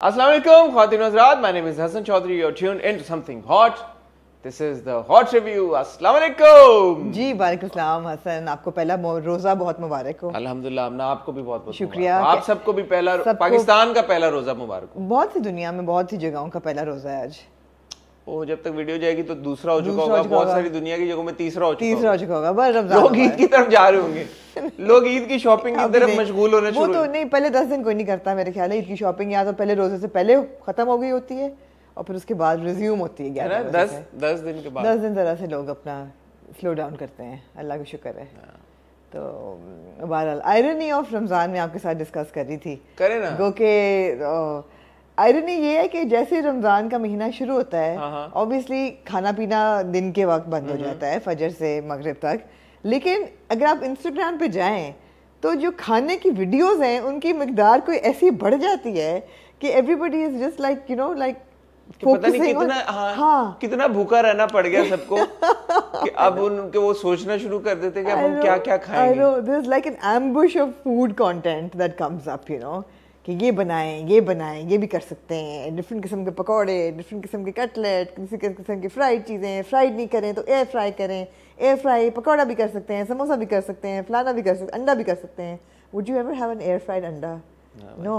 Assalamu alaikum, Khwatin Hazrat. My name is Hassan Chaudhary. You're tuned into something hot. This is the hot review. Assalamu alaikum. जी वालेकुम सलाम हसन, आपको पहला रोजा बहुत मुबारक हो। अल्हम्दुलिल्लाह, ना आपको भी बहुत बहुत शुक्रिया। आप सबको भी पहला पाकिस्तान का पहला रोजा मुबारक हो। बहुत सी दुनिया में बहुत सी जगहों का पहला रोजा है आज। वो जब तक वीडियो जाएगी तो दूसरा हो चुका होगा, बहुत सारी दुनिया की जगहों में तीसरा हो चुका होगा। बस रमजान लोग ईद की तरफ जा रहे होंगे, लोग ईद की शॉपिंग की तरफ मशगूल होने शुरू। वो तो नहीं, पहले 10 दिन कोई नहीं करता मेरे ख्याल है ईद की शॉपिंग, या तो पहले रोजे से पहले खत्म हो गई होती है और फिर उसके बाद रिज्यूम होती है 10 दिन के बाद। 10 दिन जरा से लोग अपना स्लो डाउन करते हैं, अल्लाह का शुक्र है। तो बहरहाल आयरनी ऑफ रमजान में आपके साथ डिस्कस कर रही थी, करें ना। गो के आयरनी ये है कि जैसे रमजान का महीना शुरू होता है, ऑब्वियसली खाना पीना दिन के वक्त बंद हो जाता है, फजर से मगरिब तक। लेकिन अगर आप इंस्टाग्राम पे जाएं तो जो खाने की वीडियोस हैं उनकी मिकदार कोई ऐसी बढ़ जाती है कि everybody is just like you know like पता नहीं कितना कितना भूखा रहना पड़ गया सबको कि अब उनके वो सोचना शुरू कर देते कि अब हम क्या क्या खाएंगे। There is like an ambush of food content that comes up, you know, कि ये बनाएं, ये भी कर सकते हैं, डिफरेंट किस्म के पकौड़े, डिफरेंट किस्म के कटलेट, किसी किस्म की फ्राइड चीज़ें, फ्राइड नहीं करें तो एयर फ्राई करें, एयर फ्राई पकौड़ा भी कर सकते हैं, समोसा भी कर सकते हैं, फलाना भी कर सकते हैं, अंडा भी कर सकते हैं। Would you ever have an air fried अंडा? No,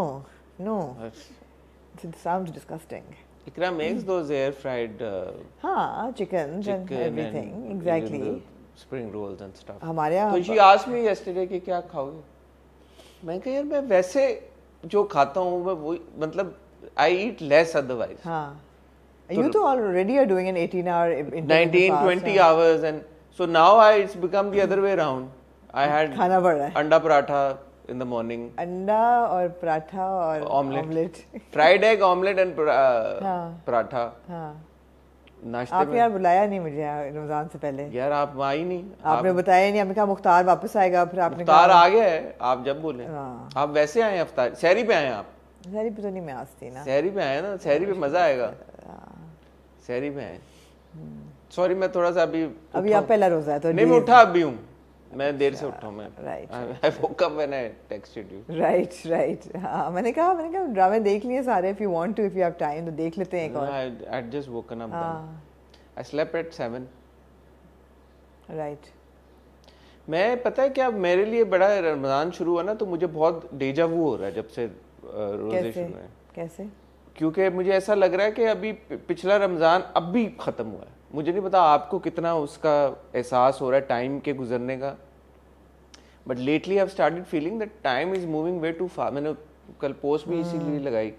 it sounds disgusting. Ikra makes those air fried chicken and everything, exactly. Spring rolls and stuff. हमारे यहाँ तो she asked me yesterday कि क्या खाओगे? मैं कहा यार मैं वैसे जो खाता हूँ मैं वो मतलब I eat less otherwise. हाँ. You तो already are doing an 18-hour 19-20 hours and so now it's become the other way around. I had खाना बढ़ रहा है. अंडा पराठा in the morning. अंडा और पराठा और omelette. Fried egg omelette and paratha. हाँ. नाश्ते आप यार बुलाया नहीं मुझे रमजान से पहले। यार आप आई नहीं, आपने बताया नहीं, आपने कहा मुख्तार वापस आएगा, फिर आपने मुख्तार आ गया है, आप जब बोले। आप वैसे आए अफ्तार, सहरी पे आए आप? सहरी पे तो नहीं मैं आज थी ना। सहरी पे आए ना, सहरी पे मजा आएगा। सहरी पे आए। सॉरी मैं थोड़ा सा अभी आप पहला रोजा है तो नहीं मैं उठा अभी हूँ, मैं देर से उठा हूँ मैं। Right. I woke up when I texted you. Right. हाँ मैंने कहा ड्रामे देख लिए सारे, if you want to, if you have time तो देख लेते हैं एक और। I just woken up. I slept at 7. Right. मैं पता है क्या मेरे लिए बड़ा रमजान शुरू हुआ ना तो मुझे बहुत डेजा वू हो रहा है जब से रोजे शुरू हुए। कैसे? क्योंकि मुझे ऐसा लग रहा है कि अभी पिछला रमजान अब भी खत्म हुआ है। मुझे नहीं पता आपको कितना उसका एहसास हो रहा है टाइम के गुजरने का, but lately I have started feeling that time is moving way too fast. मैंने कल पोस्ट भी इसीलिए लगाई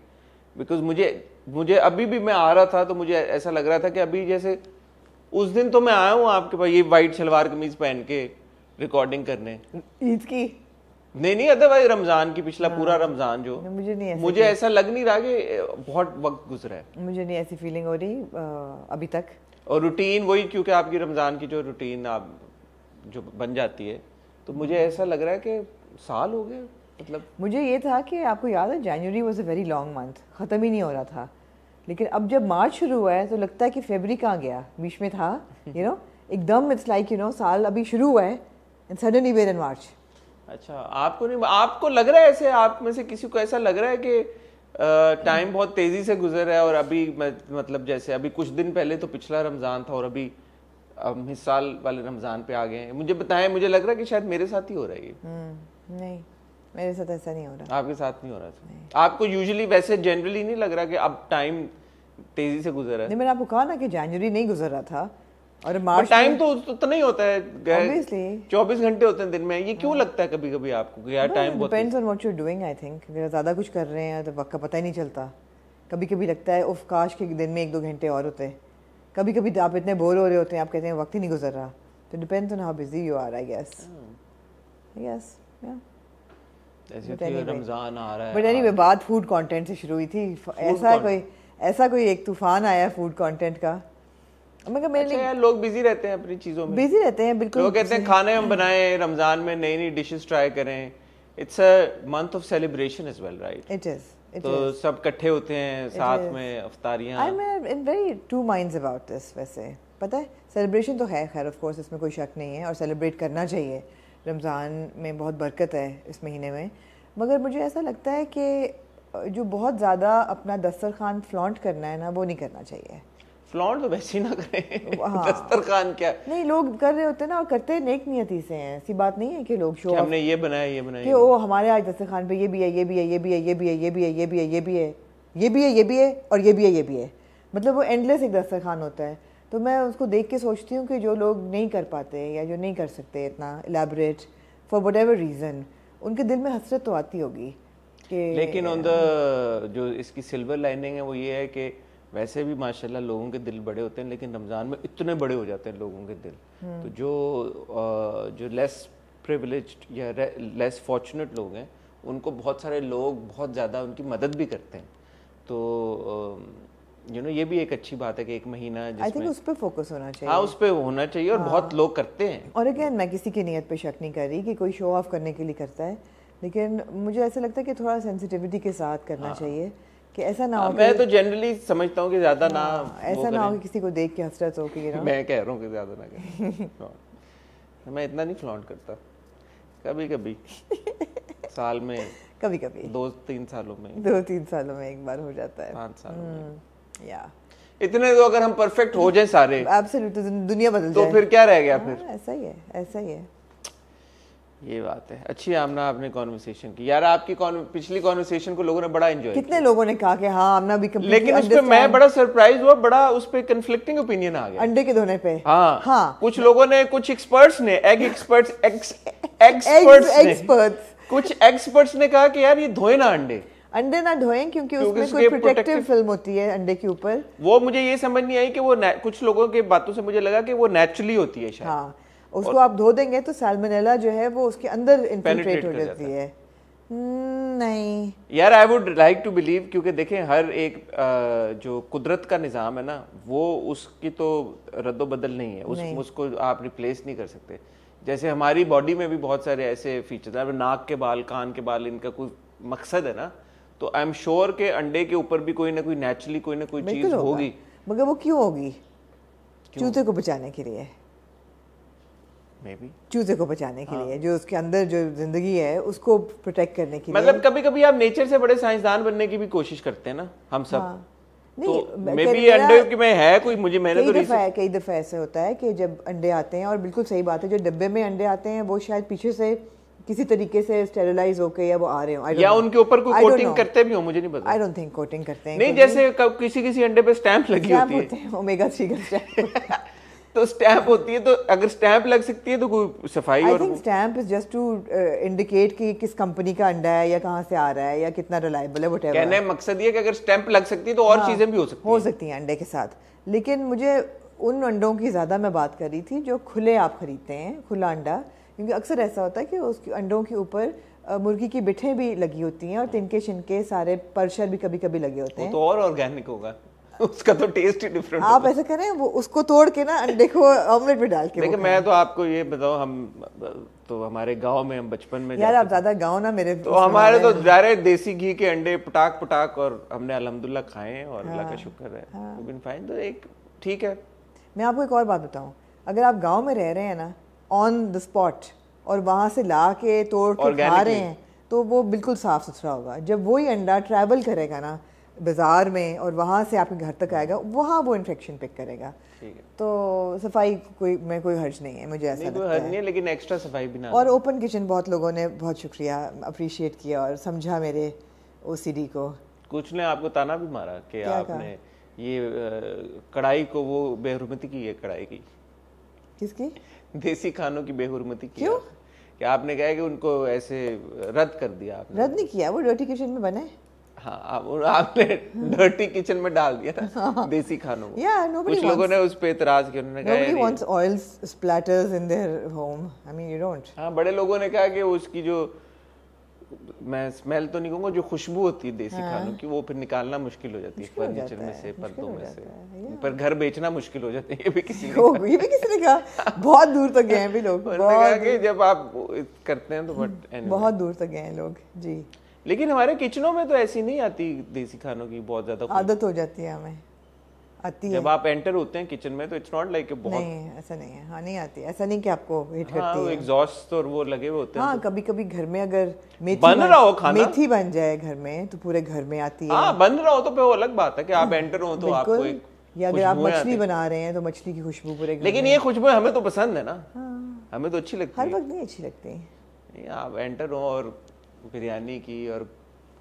बिकॉज मुझे अभी भी मैं आ रहा था तो मुझे ऐसा लग रहा था कि अभी जैसे उस दिन तो मैं आया हूँ आपके पास ये वाइट शलवार कमीज पहन के रिकॉर्डिंग करने ईद की नहीं अदरवाइज रमजान की पिछला पूरा रमजान जो मुझे ऐसा लग नहीं रहा कि बहुत वक्त गुजरा है। मुझे नहीं ऐसी फीलिंग हो रही अभी तक। और रूटीन वही, क्योंकि आपकी रमजान की जो रूटीन आप जो बन जाती है तो मुझे ऐसा लग रहा है कि साल हो गए। मतलब मुझे ये था कि आपको याद है January was a very long month, ख़त्म ही नहीं हो रहा था, लेकिन अब जब मार्च शुरू हुआ है तो लगता है कि फरवरी कहाँ गया, बीच में था यू नो एकदम इट्स लाइक यू नो साल अभी शुरू हुआ है एंड सडनली वेयर इन मार्च। अच्छा आपको नहीं, आपको लग रहा है ऐसे, आप में से किसी को ऐसा लग रहा है कि टाइम बहुत तेजी से गुजर रहा है और अभी मतलब जैसे अभी कुछ दिन पहले तो पिछला रमजान था और अभी हम इस साल वाले रमजान पे आ गए हैं? मुझे बताएं, मुझे लग रहा है कि शायद मेरे साथ ही हो रहा है ये। नहीं मेरे साथ ऐसा नहीं हो रहा। आपके साथ नहीं हो रहा था? आपको यूजुअली वैसे जनरली नहीं लग रहा कि अब टाइम तेजी से गुजर रहा है? नहीं मैंने आपको कहा ना कि जनवरी नहीं गुजर रहा था और मार्च टाइम तो उतना ही होता है, 24 घंटे होते हैं दिन में। ये क्यों लगता है कभी कभी आपको कि यार टाइम बहुत depends on what you are doing. I think अगर ज़्यादा कुछ कर रहे हैं तो वक्त का पता ही नहीं चलता। कभी कभी लगता है उफ काश के दिन में 1-2 घंटे और होते। कभी कभी आप इतने बोर हो रहे होते हैं, आप कहते हैं वक्त ही नहीं गुजर रहा। तो depends on how busy you are I guess या रमजान आ रहा है। बट एनीवे बात फूड कंटेंट से शुरू हुई थी। ऐसा कोई एक तूफान आया फूड कंटेंट का। अच्छा यार लोग बिजी रहते हैं अपनी चीजों में, बिजी रहते हैं बिल्कुल। लोग कहते हैं खाने हम बनाएं, रमजान में नई डिशेस ट्राई करें। It's a month of celebration as well, right? It is. तो सब इकट्ठे होते हैं साथ में अफ्तारियां। I am in very two minds about this. वैसे पता है सेलिब्रेशन तो है खैर ऑफ कोर्स, इसमें कोई शक नहीं है और सेलिब्रेट करना चाहिए। रमज़ान में बहुत बरकत है इस महीने में, मगर मुझे ऐसा लगता है कि जो बहुत ज़्यादा अपना दस्तरखान फ्लॉन्ट करना है ना, वो नहीं करना चाहिए। फ्लॉन्ट तो वैसे ही ना करें। हाँ। दस्तरखान क्या, नहीं, लोग कर रहे होते हैं ना, और करते नेक नियति से हैं, ऐसी बात नहीं है कि लोग शो हमने ये बनाया ये बनाया कि ओ हमारे आज दस्तरखान पे ये भी है, ये भी है, ये भी है, ये भी है, ये भी है, ये भी है, ये भी है, ये भी है, ये भी है, और ये भी है, ये भी है। मतलब वो एंडलेस एक दस्तरखान होता है। तो मैं उसको देख के सोचती हूँ कि जो लोग नहीं कर पाते या जो नहीं कर सकते इतना elaborate for what ever reason, उनके दिल में हसरत तो आती होगी कि। लेकिन ऑन द जो इसकी सिल्वर लाइनिंग है वो ये है कि वैसे भी माशाल्लाह लोगों के दिल बड़े होते हैं, लेकिन रमज़ान में इतने बड़े हो जाते हैं लोगों के दिल। तो जो लेस प्रिविलेज्ड या लेस फॉर्चुनेट लोग हैं, उनको बहुत सारे लोग बहुत ज़्यादा उनकी मदद भी करते हैं। तो ये भी एक अच्छी बात है कि एक महीना आई थिंक उस पर फोकस होना चाहिए। हाँ, उस पर होना चाहिए, और बहुत लोग करते हैं। और अगेन मैं किसी की नीयत पे शक नहीं कर रही कि कोई शो ऑफ करने के लिए करता है, लेकिन मुझे ऐसा लगता है कि थोड़ा सेंसिटिविटी के साथ करना चाहिए, कि ऐसा ना हो। मैं तो जनरली समझता हूँ कि ज़्यादा ना, ऐसा ना हो कि किसी को देख के हसरत हो कि मैं कह रहा हूँ कि ज़्यादा ना करें। मैं इतना नहीं फ्लॉन्ट करता, कभी कभी साल में, कभी कभी 2-3 सालों में, 2-3 सालों में एक बार हो जाता है, 5 सालों में, या इतने तो अगर हम परफेक्ट हो जाए सारे, एब्सोल्युटली दुनिया बदल जाए, तो फिर क्या रह गया फिर। ऐसा ही है, ऐसा ही है। ये बात है। अच्छी आमना आपने कॉन्वर्सेशन की यार, आपकी पिछली कॉन्वर्सेशन को लोगों ने बड़ा एंजॉय किया। कितने लोगों ने कहा कि हाँ आमना भी कंप्लीटली, लेकिन उस पे मैं बड़ा सरप्राइज हुआ, बड़ा उस पे कंफ्लिक्टिंग ओपिनियन आ गया अंडे के धोने पे। हाँ, हाँ, कुछ लोगों ने, कुछ एक्सपर्ट्स ने, एग एक्सपर्ट्स, कुछ एक्सपर्ट्स ने कहा कि यार ये धोए ना अंडे ना धोएं, क्योंकि उसमें कोई प्रोटेक्टिव फिल्म होती है अंडे के ऊपर। वो मुझे ये समझ नहीं आई कि वो कुछ लोगों के बातों से मुझे लगा कि वो नेचुरली होती है शायद। हाँ, उसको आप धो देंगे तो सैल्मोनेला जो है वो उसके अंदर इन्फिल्ट्रेट हो जाती है। नहीं यार, I would like to believe, क्योंकि देखें हर एक जो कुदरत का निज़ाम है ना, वो उसकी तो रद्दोबदल नहीं है, उसको आप रिप्लेस नहीं कर सकते। जैसे हमारी बॉडी में भी बहुत सारे ऐसे फीचर्स हैं, नाक के बाल, कान के बाल, इनका कोई मकसद है ना, तो आई एम श्योर के अंडे के ऊपर भी कोई ना कोई नेचुरली कोई ना कोई चीज होगी। मगर वो क्यों होगी? चूते को बचाने के लिए, Maybe. चूजे को बचाने के लिए, जो उसके अंदर जो जिंदगी है उसको प्रोटेक्ट करने के लिए। मतलब कभी कभी आप नेचर से बड़े साइंसदान बनने की भी कोशिश करते हैं ना हम सब। हाँ। तो मे बी अंडे में है कोई, मुझे मैंने तो कई दफा ऐसा होता है कि जब अंडे आते हैं, और बिल्कुल सही बात है, जो डब्बे में अंडे आते हैं वो शायद पीछे से किसी तरीके से स्टेरिलाइज होके या वो आ रहे हो, या उनके ऊपर कोई कोटिंग करते भी हो, मुझे नहीं पता। आई डोंट थिंक कोटिंग करते हैं। नहीं, जैसे किसी अंडे पे स्टैंप लगी होती है, ओमेगा 3 का स्टैंप तो स्टैंप होती है, तो अगर स्टैंप लग सकती है तो कोई सफाई। I think stamp is just to indicate कि किस कंपनी का अंडा है या कहाँ से आ रहा है या कितना रिलायबल है, व्हाटएवर। कहने का मकसद ये कि अगर स्टैंप लग सकती है तो और चीजें भी हो सकती हैं अंडे के साथ। लेकिन मुझे उन अंडों की ज़्यादा मैं बात कर रही थी जो खुले आप खरीदते हैं, खुला अंडा, क्योंकि अक्सर ऐसा होता है कि उसके अंडों के ऊपर मुर्गी की बिठें भी लगी होती हैं और तिनके शिनके सारे परशर भी कभी कभी लगे होते हैं। तो और ऑर्गेनिक होगा उसका तो टेस्ट ही डिफरेंट। आप ऐसा करें, वो उसको तोड़ के ना अंडे को ऑमलेट में डाल के। देखिए मैं तो आपको ये बताऊं, हम तो हमारे गांव में, हम बचपन में यार आप ज्यादा गांव ना मेरे, तो हमारे तो जारे देसी घी के अंडे पटाक पटाक, और हमने अल्हम्दुलिल्लाह खाए हैं और अल्लाह का शुक्र है, बिन फाइन, तो एक ठीक है। मैं आपको एक और बात बताऊं, अगर आप गाँव में रह रहे हैं ना ऑन द स्पॉट, और वहाँ से ला के तोड़ के खा रहे हैं, तो वो बिल्कुल साफ सुथरा होगा। जब वही अंडा ट्रैवल करेगा ना बाजार में और वहाँ से आपके घर तक आएगा, वहाँ वो इन्फेक्शन पिक करेगा। ठीक है, तो सफाई कोई हर्ज नहीं है, मुझे ऐसा लगता है। नहीं है, लेकिन एक्स्ट्रा सफाई भी ना। और ओपन किचन बहुत लोगों ने बहुत शुक्रिया अप्रिशिएट किया और समझा मेरे OCD को। कुछ ने आपको ताना भी मारा कि आपने ये कढ़ाई को वो बेहुरमती की है, कढ़ाई की। किसकी? देसी खानों की बेहुरमती की। क्यों? कि आपने कहा कि उनको ऐसे रद्द कर दिया। आपने रद्द नहीं किया, वो डर्टी किचन में बने। हाँ, आपने डर्टी किचन में डाल दिया ना देसी खानों को। कुछ लोगों ने उस पे एतराज किया, उन्होंने कहा nobody wants oil splatters in their home. I mean you don't. हाँ, बड़े लोगों ने कहा कि उसकी जो, मैं स्मेल तो नहीं कहूँगा, जो खुशबू होती है देसी खानों की, वो फिर निकालना मुश्किल हो जाती है फर्नीचर में से, पर्दों में से। पर घर बेचना मुश्किल हो जाता है, ये भी किसी ने कहा। बहुत दूर तक गए हैं भी लोग, जब आप करते हैं तो बहुत दूर तक गए हैं लोग जी। लेकिन हमारे किचनों में तो ऐसी नहीं आती देसी खानों की बहुत ज्यादा आदत हो जाती है हमें। आती है। जब आप एंटर होते हैं किचन में तो इट्स नॉट लाइक बहुत, नहीं ऐसा नहीं है, हाँ नहीं आती, ऐसा नहीं कि आपको हिट करती है। एग्जॉस्ट और वो लगे हुए होते हैं। हाँ कभी कभी घर में अगर मेथी बन रहा हो खाना, मेथी बन जाए घर में तो पूरे घर में आती है। हाँ बन रहा हो तो वो अलग बात है कि आप एंटर हो तो आपको एक, या अगर आप मछली बना रहे हैं तो मछली की खुशबू पूरे घर लेकिन में। ये खुशबू हमें तो पसंद है ना, हमें तो अच्छी लगती हर है। वक्त नहीं अच्छी लगती। नहीं, आप एंटर हो और बिरयानी की और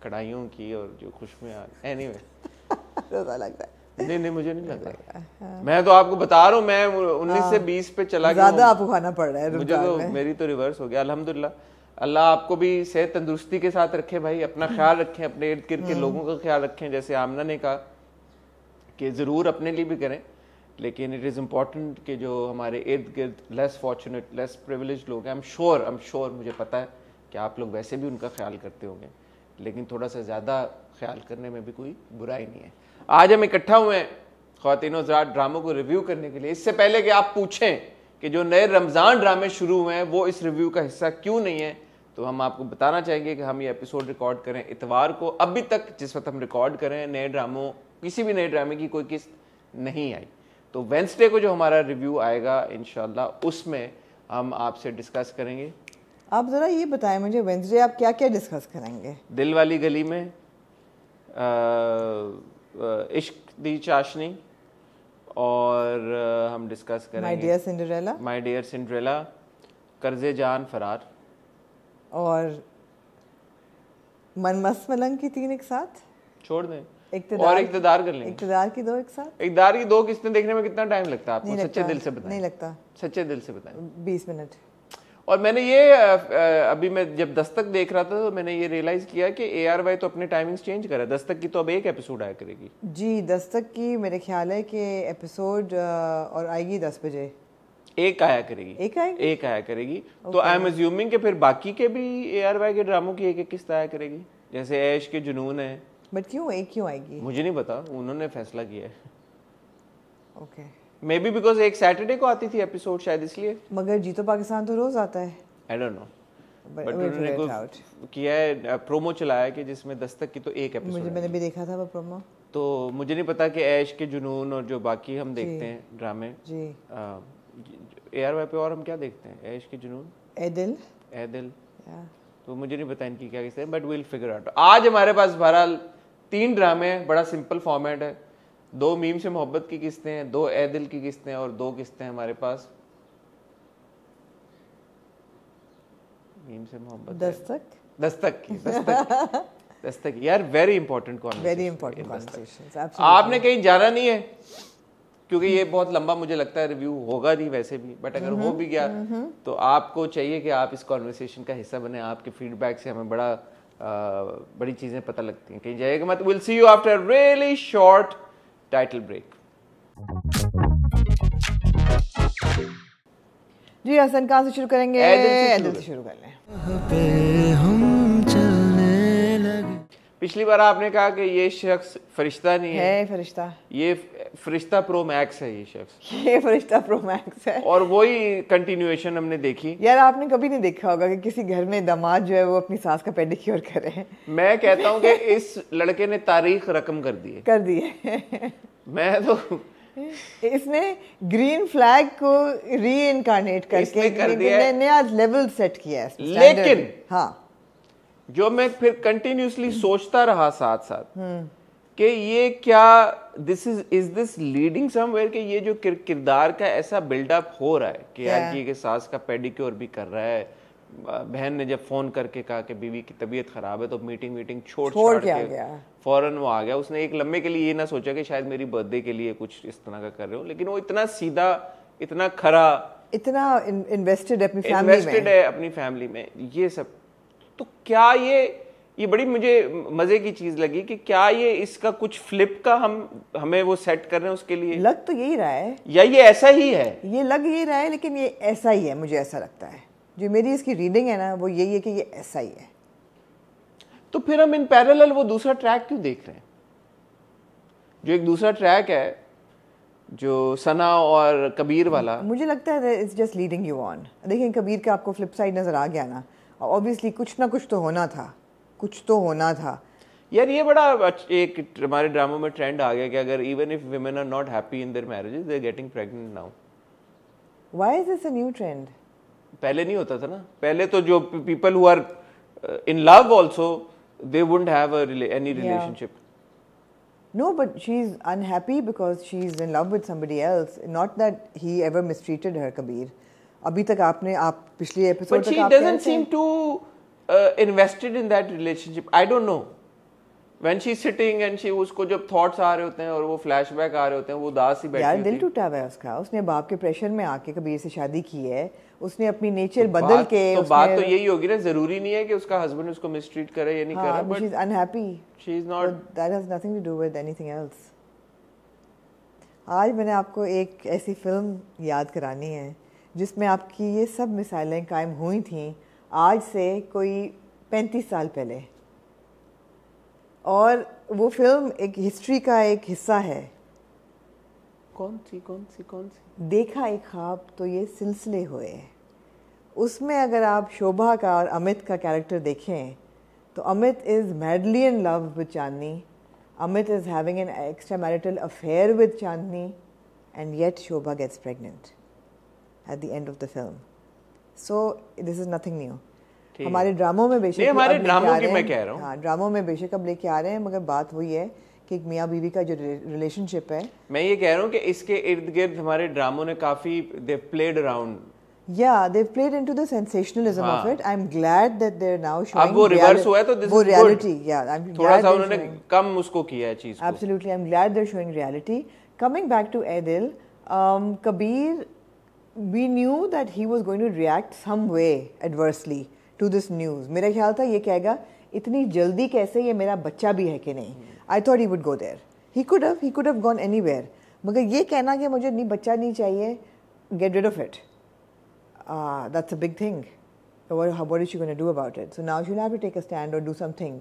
कढ़ाइयों की और जो खुशबू एनीवे रोजा लगता है। नहीं मुझे नहीं लग रहा, मैं तो आपको बता रहा हूँ, मैं 19 से 20 पे चला गया, ज्यादा आपको खाना पड़ रहा है मुझे तो, मेरी तो रिवर्स हो गया। अल्हम्दुलिल्लाह, अल्लाह आपको भी सेहत तंदुरुस्ती के साथ रखे भाई, अपना ख्याल रखें, अपने इर्द गिर्द के लोगों का ख्याल रखें। जैसे आमना ने कहा कि ज़रूर अपने लिए भी करें, लेकिन इट इज़ इम्पॉर्टेंट कि जो हमारे इर्द गिर्द लेस फॉर्चुनेट लेस प्रिविलेज लोग हैं, आई एम श्योर मुझे पता है कि आप लोग वैसे भी उनका ख्याल करते होंगे, लेकिन थोड़ा सा ज़्यादा ख्याल करने में भी कोई बुराई नहीं है। आज हम इकट्ठा हुए हैं ख्वातीनो हज़रात ड्रामों को रिव्यू करने के लिए। इससे पहले कि आप पूछें कि जो नए रमज़ान ड्रामे शुरू हुए हैं वो इस रिव्यू का हिस्सा क्यों नहीं है, तो हम आपको बताना चाहेंगे कि हम ये एपिसोड रिकॉर्ड करें इतवार को। अभी तक जिस वक्त हम रिकॉर्ड करें नए ड्रामों, किसी भी नए ड्रामे की कोई किस्त नहीं आई, तो वेंसडे को जो हमारा रिव्यू आएगा इंशाल्लाह उसमें हम आपसे डिस्कस करेंगे। आप ज़रा ये बताएं मुझे, वेंसडे आप क्या क्या डिस्कस करेंगे? दिल वाली गली में, इश्क दी चाशनी, और हम डिस्कस करेंगे माय डियर सिंड्रेला, कर्जे जान फरार, और मन मस्त मलंग की 3 एक साथ छोड़ दें, और इक़्तिदार कर लेंगे। इक़्तिदार की 2 एक साथ। इक़्तिदार की 2 किस्तें देखने में कितना टाइम लगता है आपको? सच्चे दिल से बताएं। नहीं लगता, सच्चे दिल से बताएं। 20 मिनट। और मैंने ये अभी मैं जब दस्तक देख रहा था तो मैंने ये रियलाइज किया कि ARY तो अपने टाइमिंग्स चेंज कर रहा है। दस्तक की तो अब 1 एपिसोड आया करेगी जी, दस्तक की मेरे ख्याल है कि एपिसोड और आएगी 10 बजे। एक आया करेगी। तो आई एम अज्यूमिंग कि फिर बाकी के भी ARY के ड्रामों की एक किस्त आया करेगी, जैसे ऐश के जुनून है। बट क्यों आएगी? मुझे नहीं पता, उन्होंने फैसला किया है। ओके, मे बी बिकॉज एक सैटरडे को आती थी एपिसोड, शायद इसलिए। मगर जी तो पाकिस्तान तो रोज आता है। आई डोंट नो, बट उन्होंने कुछ किया है, प्रोमो चलाया है कि जिसमें दस्तक की तो 1 एपिसोड। मैंने भी देखा था वो प्रोमो, तो मुझे नहीं पता कि ऐश के जुनून और जो बाकी हम देखते हैं ड्रामे जी ARY पे, और हम क्या देखते हैं, ऐश के जुनून, ए दिल, तो मुझे नहीं पता इनकी क्या किस्तें, बट विल फिगर आउट। आज हमारे पास बहरहाल 3 ड्रामे हैं, बड़ा सिंपल फॉर्मेट है। 2 मीम से मोहब्बत की किस्तें हैं, 2 ए दिल की किस्तें हैं, और 2 किस्तें हमारे पास मीम से मोहब्बत, दस्तक यार, वेरी इंपॉर्टेंट कॉन्वर्सेशन। आपने कहीं जाना नहीं है क्योंकि ये बहुत लंबा मुझे लगता है रिव्यू होगा नहीं वैसे भी, बट अगर हो भी गया तो आपको चाहिए कि आप इस कॉन्वर्सेशन का हिस्सा बने। आपके फीडबैक से हमें बड़ी चीजें पता लगती हैं। कहीं जाइएगा मत। Will see you after really short title break. जी हसन, कहाँ से शुरू करेंगे? दिल से शुरू कर लें। पिछली बार आपने कहा कि ये शख्स फरिश्ता नहीं है, फरिश्ता, ये फरिश्ता प्रो मैक्स है, ये फरिश्ता प्रो मैक्स है। और वही कंटिन्यूएशन हमने देखी। यार आपने कभी नहीं देखा होगा कि किसी घर में दामाद जो है वो अपनी सास का पेडिक्योर करे। मैं कहता हूँ कि इस लड़के ने तारीख रकम कर दी है। मैं तो इसने ग्रीन फ्लैग को री-इनकार्नेट करके नया लेवल सेट किया है। लेकिन हाँ, जो मैं फिर कंटिन्यूसली सोचता रहा साथ साथ कि ये क्या इज दिस लीडिंग समवेयर, कि ये जो किरदार का ऐसा बिल्डअप हो रहा है कि यार की सास का पेडिक्योर भी कर रहा है। बहन ने जब फोन करके कहा कि बीवी की तबीयत खराब है तो मीटिंग छोड़ के फौरन वो आ गया। उसने एक लम्हे के लिए ये ना सोचा कि शायद मेरी बर्थडे के लिए कुछ इस तरह का कर रहे हो, लेकिन वो इतना सीधा, इतना खरा, इतना इन्वेस्टेड है अपनी फैमिली में। ये सब तो क्या ये बड़ी मुझे मजे की चीज लगी कि क्या ये इसका कुछ फ्लिप का हमें वो सेट कर रहे हैं उसके लिए। लग तो यही रहा है, या ये ऐसा ही है, ये लग यही रहा है, लेकिन ये ऐसा ही है। मुझे ऐसा लगता है, जो मेरी इसकी रीडिंग है ना वो यही है कि ये ऐसा ही है। तो फिर हम इन पैरेलल वो दूसरा ट्रैक क्यों देख रहे हैं? जो एक दूसरा ट्रैक है जो सना और कबीर वाला, मुझे लगता है it's just leading you on. देखिए कबीर का आपको फ्लिप साइड नजर आ गया ना, ऑब्वियसली कुछ ना कुछ तो होना था, यार ये बड़ा एक हमारे ड्रामों में ट्रेंड आ गया कि अगर even if women are not happy in their marriages, they're getting pregnant now. Why is this a new trend? पहले नहीं होता था ना. पहले तो जो people who are in love also, they wouldn't have any relationship. No, but she's unhappy because she's in love with somebody else. Not that he ever mistreated her, Kabir. अभी तक आप पिछले एपिसोड तक आप doesn't seem too invested in that relationship. I don't know. When she's sitting and she उसको जब thoughts आ रहे होते हैं और वो flashback आ रहे होते हैं वो उदास ही बैठी होती है. यार दिल टूटा हुआ है उसका. उसने बाप के प्रेशर में आके कबीर से शादी की है. उसने अपनी नेचर बदल के तो बात तो यही होगी ना. जरूरी नहीं है कि उसका हस्बैंड उसको मिसट्रीट करे या नहीं करे. But she's unhappy. She's not. But that has nothing to do with anything else. आज मैंने आपको एक ऐसी फिल्म याद करानी है जिसमें आपकी ये सब मिसालें कायम हुई थीं आज से कोई 35 साल पहले. और वो फिल्म एक हिस्ट्री का एक हिस्सा है. कौन सी? देखा एक ख्वाब तो ये सिलसिले हुए. उसमें अगर आप शोभा का और अमित का कैरेक्टर देखें तो Amit is madly in love with Chandni. Amit is having an extra marital affair with Chandni and yet Shobha gets pregnant at the end of the film. So this is nothing new. हमारे ड्रामों में बेशक हमारे ड्रामों की मैं कह रहा हूँ. हाँ, ड्रामों में बेशक अब लेके आ रहे हैं, मगर बात वही है कि एक मियाँ बीवी का जो रिलेशनशिप है. मैं ये कह रहा हूँ कि इसके इर्द गिर्द हमारे ड्रामों ने काफी they've played around. Yeah, they've played into the sensationalism of it. I'm glad that they're now showing. अब वो रिवर्स हुआ है तो this is reality. good. Yeah, I'm थोड़ा सा उन्होंने कम उसको किया है चीज को. Absolutely, I'm glad they're showing reality. Coming back to Adil, Kabir, we knew that he was going to react some way adversely to this news. मेरा ख्याल था ये कहेगा इतनी जल्दी कैसे, ये मेरा बच्चा भी है कि नहीं. I thought he would go there. He could have gone anywhere. मगर ये कहना कि मुझे नहीं बच्चा नहीं चाहिए, get rid of it. That's a big thing. What is she going to do about it? So now she'll have to take a stand or do something.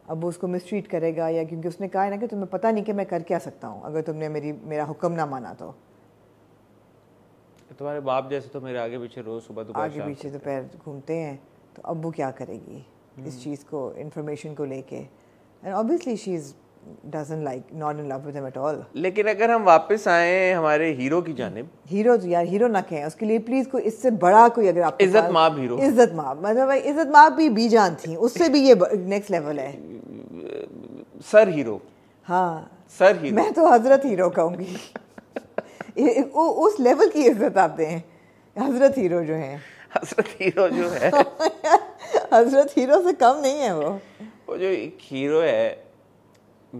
अब वो उसको मिसट्रीट करेगा या क्योंकि उसने कहा है ना कि तुम्हें पता नहीं कि मैं कर क्या सकता हूँ अगर तुमने मेरा हुक्म ना माना तो. तुम्हारे बाप जैसे तो मेरे आगे पीछे रोज सुबह दोपहर आगे पीछे दोपहर घूमते हैं. तो अब वो क्या करेगी इस चीज़ को, इन्फॉर्मेशन को लेके. And obviously she is doesn't like, not in love with him at all. लेकिन अगर हम वापस आए हमारे हीरो की जानिब. हीरो तो यार हीरो ना कहें उसके लिए प्लीज. कोई इससे बड़ा कोई अगर आप इज्जत माब हीरो. इज्जत माब मतलब भाई इज्जत माब भी बीजान थी, उससे भी ये नेक्स्ट लेवल है. Sir hero. हाँ सर हीरो. मैं तो हजरत हीरो कहूँगी. उस लेवल की इज्जत आप दें. हजरत हीरो जो है. हजरत हीरो जो है. हजरत हीरो से कम नहीं है वो जो एक हीरो है.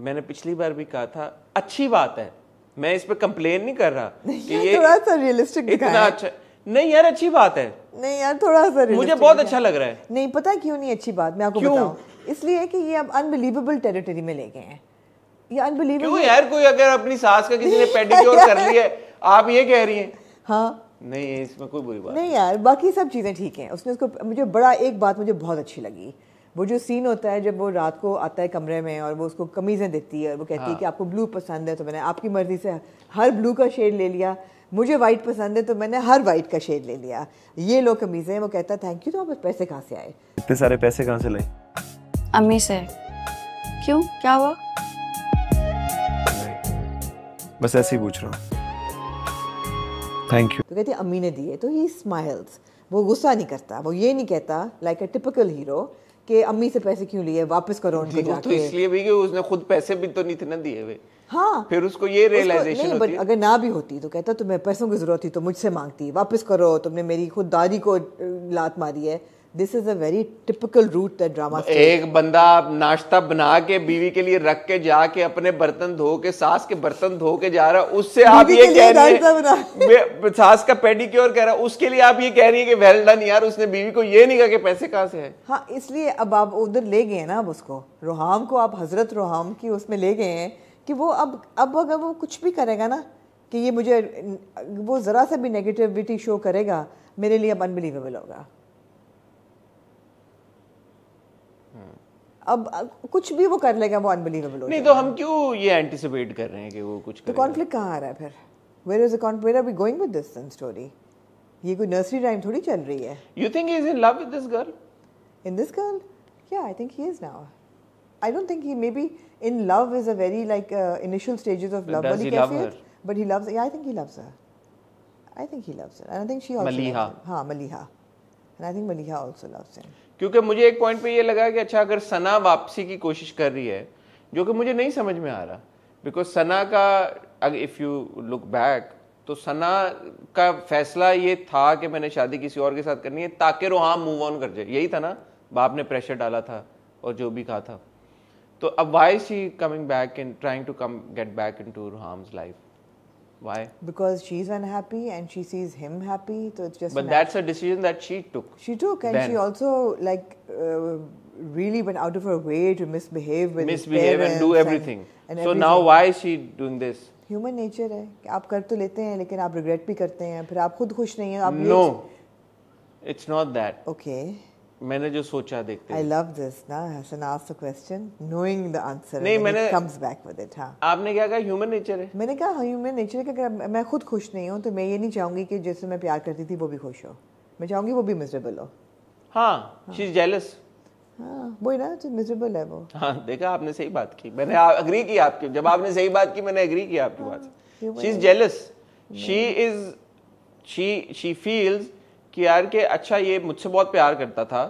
मैंने पिछली बार भी कहा था अच्छी बात है, मैं इस पे कंप्लेन नहीं कर रहा कि ये थोड़ा सा रियलिस्टिक इतना अच्छा नहीं यार. अच्छी बात है. नहीं यार थोड़ा सा मुझे बहुत अच्छा लग रहा है. नहीं पता क्यों नहीं अच्छी बात, मैं आपको बताऊं. इसलिए कि ये अब अनबिलीवेबल टेरिटरी में ले गए हैं. ये अनबिलीवेबल क्यों यार. कोई अगर अपनी सास का किसी ने पेडिक्योर कर लिया है आप ये कह रही हैं. हाँ नहीं इसमें कोई बुरी बात नहीं यार. बाकी सब चीज़ें ठीक हैं. उसने उसको मुझे बड़ा एक बात मुझे बहुत अच्छी लगी. वो जो सीन होता है जब वो रात को आता है कमरे में और वो उसको कमीज़ें देती है और वो कहती है कि आपको ब्लू पसंद है तो मैंने आपकी मर्ज़ी से हर ब्लू का शेड ले लिया. मुझे वाइट पसंद है तो मैंने हर वाइट का शेड ले लिया. ये लो कमीज़ें. वो कहता है थैंक यू. तो आप पैसे कहाँ से आए? इतने सारे पैसे कहाँ से लाए? अम्मी से. क्यों, क्या हुआ? बस ऐसे ही पूछ रहा हूँ. Thank you. तो कहती है अम्मी ने दिए. तो ही स्माइल्स. वो गुस्सा नहीं करता. वो ये नहीं कहता लाइक अ टिपिकल हीरो कि अम्मी से पैसे क्यों लिए, वापस करो उनको जाके. तो इसलिए भी कि उसने खुद पैसे भी तो नहीं थे ना दिए हुए. हाँ फिर उसको ये रियलाइजेशन होती है. अगर ना भी होती तो कहता तुम्हें पैसों की जरूरत थी तो मुझसे मांगती, वापस करो, तुमने मेरी खुददारी को लात मारी है. This is a very typical route that drama. एक बंदा नाश्ता बना के बीवी के लिए रख के जाके अपने बर्तन धो के सास के बर्तन धो के जा रहा है, उससे आप ये कह रही है सास का पेडिक्योर कह रहा है, उसके लिए आप ये कह रही है कि वेल डन यार. उसने बीवी को ये नहीं कहा कि पैसे कहाँ से है. हाँ इसलिए अब आप उधर ले गए ना. अब उसको रोहाम को आप हजरत रोहाम की उसमें ले गए हैं कि वो अब अगर वो कुछ भी करेगा ना कि ये मुझे वो ज़रा सा भी नेगेटिविटी शो करेगा मेरे लिए अब अनबिलीवेबल होगा. अब कुछ भी वो कर लेगा वो अनबिलीवेबल हो. नहीं तो हम क्यों ये एंटिसिपेट कर रहे हैं कि वो कुछ तो कॉन्फ्लिक्ट कहाँ आ रहा है फिर? Where are we going with this story? ये कोई नर्सरी राइम थोड़ी चल रही है. You think he is in love with this girl? In this girl? या I think he is now. I don't think he maybe in love is a very like initial stages of love. Does वाली he love कैफियत, her? But he loves. Yeah, I think he loves her. I think he loves her, and I think she also Maliha. loves him. हाँ, Maliha. And I think Maliha also loves him. क्योंकि मुझे एक point पे ये लगा कि अच्छा अगर सना वापसी की कोशिश कर रही है, जो कि मुझे नहीं समझ में आ रहा, बिकॉज सना का अगर इफ यू लुक बैक तो सना का फैसला ये था कि मैंने शादी किसी और के साथ करनी है ताकि रोहाम मूव ऑन कर जाए, यही था ना, बाप ने प्रेशर डाला था और जो भी कहा था. तो अब why she coming back and trying to come get back into Roham's life? Why? Because she's unhappy and she sees him happy, so it's just. But that's a decision that she took. She took, and then. she also like really went out of her way to misbehave with his Misbehave and do parents everything. and So everything. now why is she doing this? Human nature है कि आप कर तो लेते हैं लेकिन आप regret भी करते हैं, फिर आप खुद खुश नहीं हैं, आप No, it's not that. Okay. मैंने जो सोचा देखते I हैं. love this. Now Hassan asked the question, knowing the answer, नहीं, and then मैंने- he comes back with it. हाँ. आपने क्या कहा? ह्यूमन नेचर है. मैंने कहा ह्यूमन नेचर है कि अगर मैं खुद खुश नहीं हूँ तो मैं ये नहीं चाहूँगी कि जिससे मैं प्यार करती थी वो भी खुश हो. मैं चाहूँगी वो भी मिजरेबल हो. हाँ, शी इज जेलस. हाँ, वही ना, जो मिजरेबल है वो. हाँ, देखा आपने सही बात की. मैंने अग्री की आपकी. जब आपने सही बात की मैंने अग्री किया आपकी बात से. She is jealous. She feels कि यार के अच्छा ये मुझसे बहुत प्यार करता था